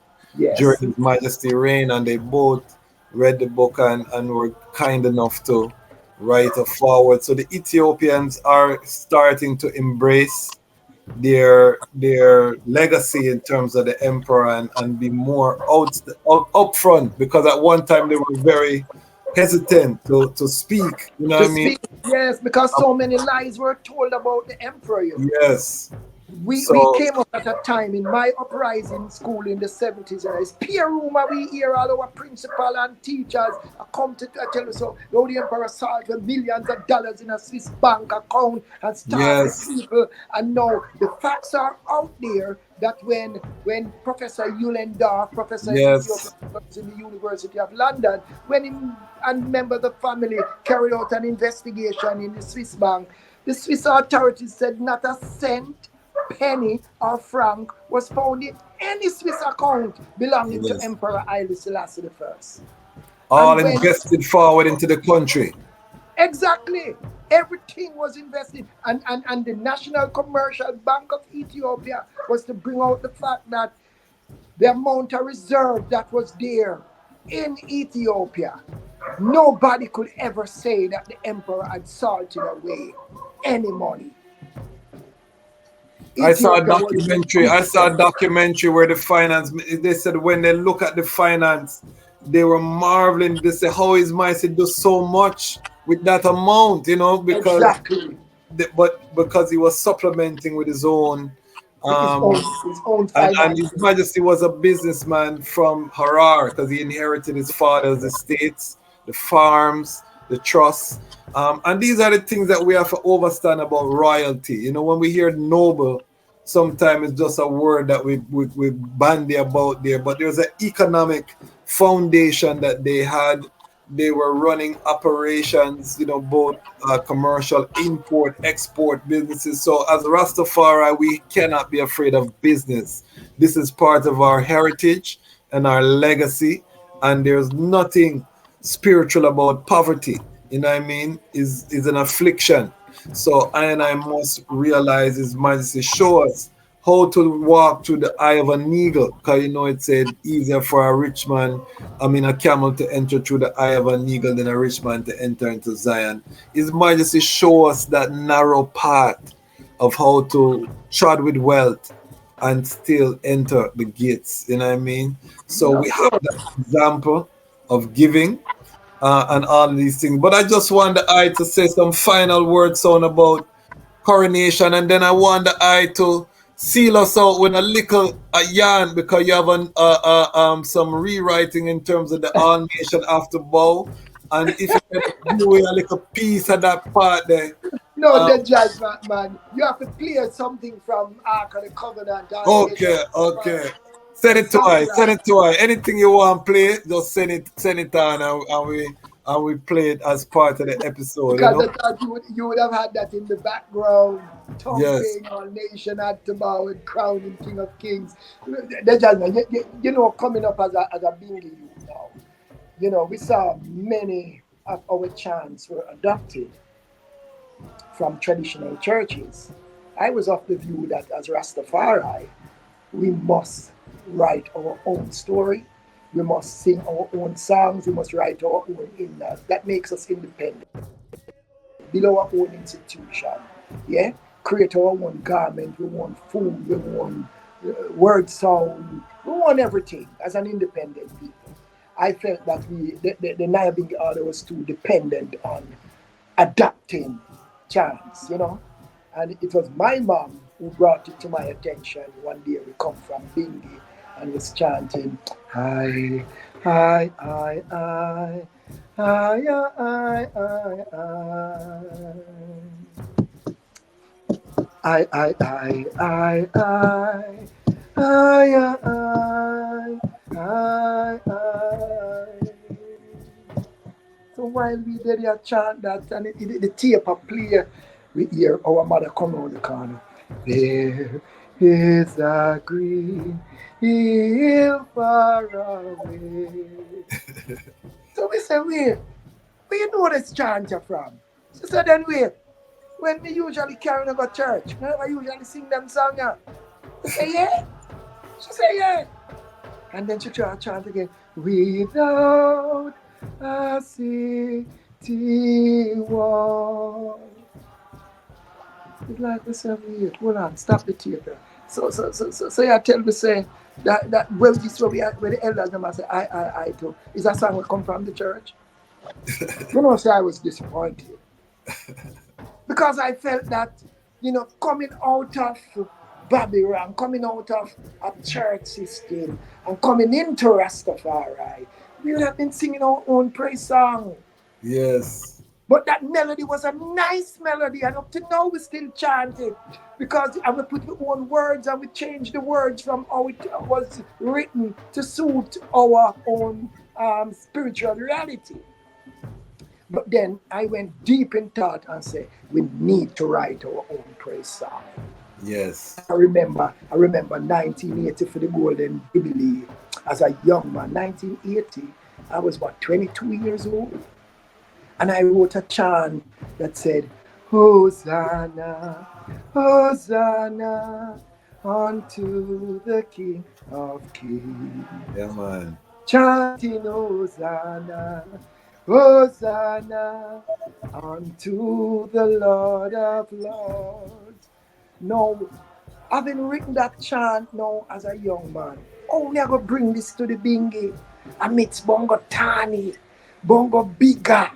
during His Majesty reign, and they both read the book and were kind enough to write a foreword. So the Ethiopians are starting to embrace their legacy in terms of the emperor and be more upfront, because at one time they were very hesitant to speak, you know what I mean? Yes, because so many lies were told about the emperor. You know? Yes. We came up at a time in my uprising school in the 70s, and it's peer rumor. We hear all our principal and teachers come to tell us how the emperor salted millions of dollars in a Swiss bank account and started people. And now the facts are out there that when Professor Eulendorf, Professor in the University of London, when him and members of the family carried out an investigation in the Swiss bank, the Swiss authorities said not a cent, penny or franc was found in any Swiss account belonging to Emperor Haile Selassie I. All invested forward into the country. Exactly. Everything was invested. And the National Commercial Bank of Ethiopia was to bring out the fact that the amount of reserve that was there in Ethiopia, nobody could ever say that the emperor had salted away any money. I saw a documentary where the finance, they said when they look at the finance, they were marveling. They say, how is Maisi do so much with that amount, you know, because but because he was supplementing with his own, With um, his own and His finances. Majesty was a businessman from Harar because he inherited his father's estates, the farms, the trusts. And these are the things that we have to understand about royalty. You know, when we hear noble, sometimes it's just a word that we bandy about there, but there's an economic foundation that they had. They were running operations, you know, both commercial, import, export businesses. So as Rastafari, we cannot be afraid of business. This is part of our heritage and our legacy, and there's nothing spiritual about poverty. You know what I mean? Is an affliction. So I must realize His Majesty show us how to walk through the eye of an eagle. Because you know it said easier for a rich man, I mean a camel to enter through the eye of an eagle than a rich man to enter into Zion. His Majesty show us that narrow path of how to trod with wealth and still enter the gates. You know what I mean? So Yeah, we of have course. that example of giving and all these things. But I just want the eye to say some final words on about coronation, and then I want the eye to seal us out with a little yarn because you have some rewriting in terms of the all nation after bow. And if you can do a little piece of that part there. No, Um, the judgment, man. You have to play something from Ark of the Covenant, all nation okay, after okay. Send a it to song I. Send like it to I. Anything you want to play, just send it on, and we play it as part of the episode. You because know. I thought you would have had that in the background, Yes. thumping our nation at the bow and crowning King of Kings. The judgment, you know, coming up as a Bingley youth now, you know, we saw many of our chants were adopted from traditional churches. I was of the view that as Rastafari, we must write our own story. We must sing our own songs. We must write our own hymnals. That makes us independent. Build our own institution. Yeah? Create our own garment. We want food. We want word sound. We want everything as an independent people. I felt that the Nyahbinghi order was too dependent on adapting chants, you know. And it was my mom who brought it to my attention. One day we come from Bingi and was chanting, I, I, I, I, I, I, I, I. I. So while we did a chant that and the tape a play, we hear our mother come around the corner. There is a green hill far away. So we say, wait, where you know this chant you from? She said, then wait, when we usually carry on go church, we never usually sing them song. Yeah. We say, yeah. She said, yeah. And then she try to chant again. Without a city wall. It's like we say, wait, hold on, stop the tape. So you tell me say that well this where we are where the elders them say I too. Is that song will come from the church? You know, say I was disappointed. Because I felt that, you know, coming out of Babylon, coming out of a church system, and coming into Rastafari, we would have been singing our own praise song. Yes. But that melody was a nice melody, and up to now we still chant it because we put our own words and we change the words from how it was written to suit our own spiritual reality. But then I went deep in thought and said, we need to write our own praise song. Yes. I remember 1980 for the Golden Jubilee as a young man. 1980, I was about 22 years old. And I wrote a chant that said, Hosanna, Hosanna, unto the King of Kings. Yeah, man. Chanting Hosanna, Hosanna, unto the Lord of Lords. Now, having written that chant now as a young man, oh, me I go bring this to the Bingi amidst Bongo Tani, Bongo Biga,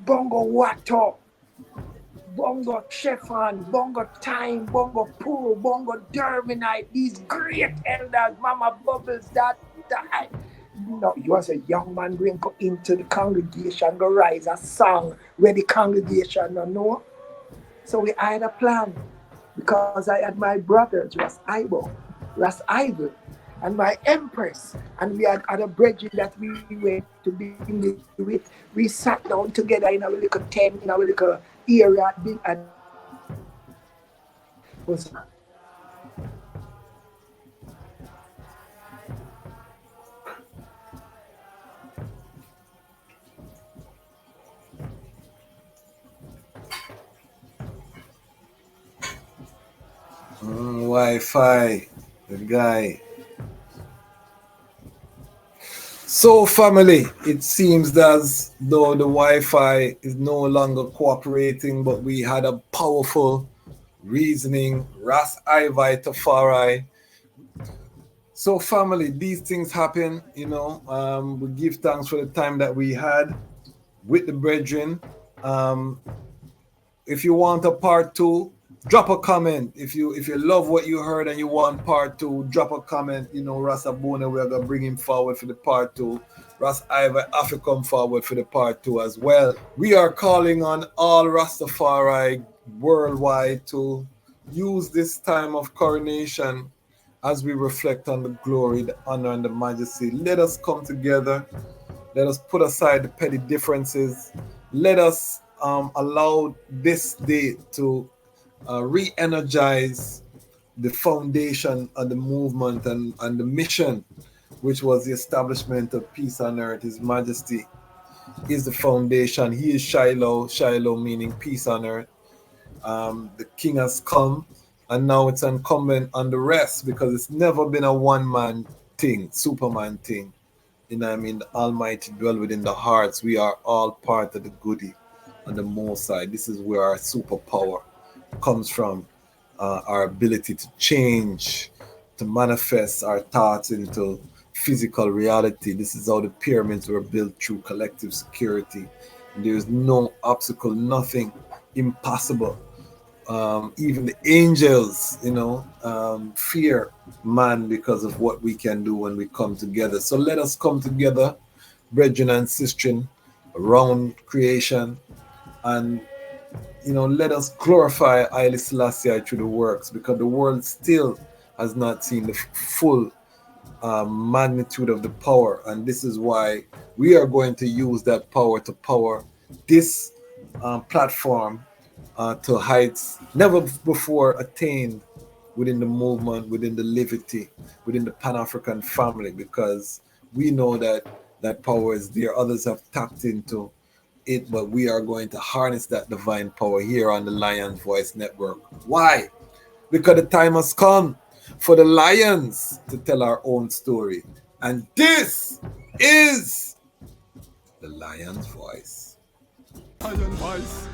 Bongo Wato, Bongo Chefan, Bongo Time, Bongo Pool, Bongo Derminite, these great elders, Mama Bubbles, that died. No, you as a young man going go into the congregation, go rise a song where the congregation don't know. So we had a plan because I had my brothers, Ras Ivi, and my empress, and we had other brethren that we went to be with. We sat down together in our little tent, in our little area, and was Wi-Fi, the guy. So family, it seems as though the Wi-Fi is no longer cooperating, but we had a powerful reasoning, Ras Ivi Tafari. So family, these things happen, you know. We give thanks for the time that we had with the brethren. If you want a part 2, drop a comment. If you love what you heard and you want part 2, drop a comment. You know, Ras Abuna, we're gonna bring him forward for the part 2. Ras Ivi Afi come forward for the part 2 as well. We are calling on all Rastafari worldwide to use this time of coronation as we reflect on the glory, the honor, and the majesty. Let us come together. Let us put aside the petty differences. Let us allow this day to re-energize the foundation of the movement and the mission, which was the establishment of peace on earth. His Majesty is the foundation. He is Shiloh, Shiloh meaning peace on earth. The king has come, and now it's incumbent on the rest, because it's never been a one-man thing, Superman thing. You know what I mean? The Almighty dwell within the hearts. We are all part of the goodie on the Most High. This is where our superpower comes from, our ability to change, to manifest our thoughts into physical reality. This is how the pyramids were built, through collective security. There's no obstacle, nothing impossible. Even the angels, you know, fear man because of what we can do when we come together. So let us come together, brethren and sistren, around creation, and you know, let us glorify Haile Selassie through the works, because the world still has not seen the full magnitude of the power. And this is why we are going to use that power to power this platform to heights never before attained within the movement, within the liberty, within the Pan-African family, because we know that that power is there. Others have tapped into it, but we are going to harness that divine power here on the Lion's Voice Network. Why? Because the time has come for the lions to tell our own story. And this is the Lion's Voice. Lion Voice.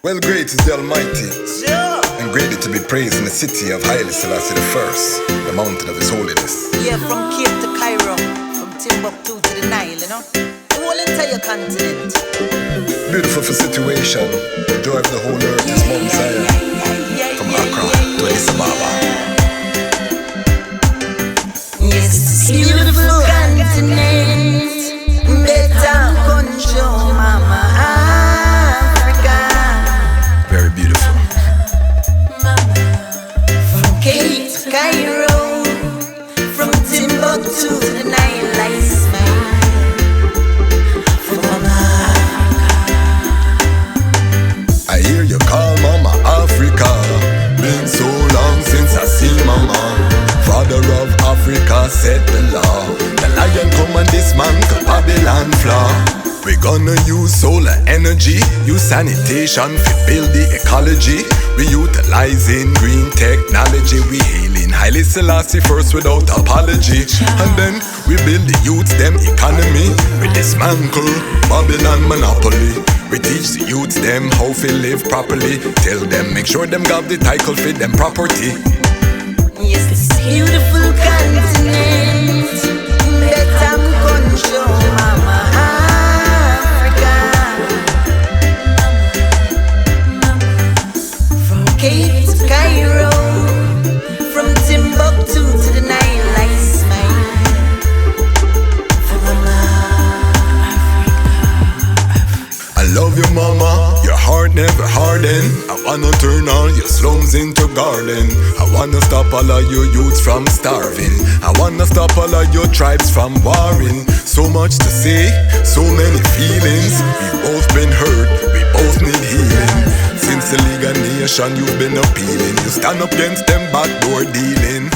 Well, great is the Almighty, and greatly to be praised in the city of Haile Selassie I, the mountain of His holiness. Yeah, from Cape to Cairo, from Timbuktu to the Nile, you know, the whole entire continent. Beautiful for situation, the joy of the whole earth is Mount Zion, from Accra to Addis Ababa. Yes, it's a beautiful continent, better control, mama. Very beautiful. From Cape to Cairo, from Timbuktu to the Nile, I smile for Mama. I hear you call Mama Africa. Been so long since I see Mama. Father of Africa set the law. The lion come and dismantle Babylon flaw. We gonna use solar energy, use sanitation to build the ecology. We utilizing green technology. We hailing Haile Selassie first without apology. And then we build the youth them economy. We dismantle Babylon monopoly. We teach the youth them how to live properly. Tell them make sure them got the title for them property. beautiful continent that I'm gonna show Mama Africa. From Cape to Cairo, from Timbuktu to the Nile, I smile for Mama Africa. I love you, mama, your heart never harden. I wanna turn all your slums into garden. I wanna stop all of your youths from starving. I wanna stop all of your tribes from warring. So much to say, so many feelings. We both been hurt, we both need healing. Since the League of Nations you've been appealing. You stand up against them backdoor dealing.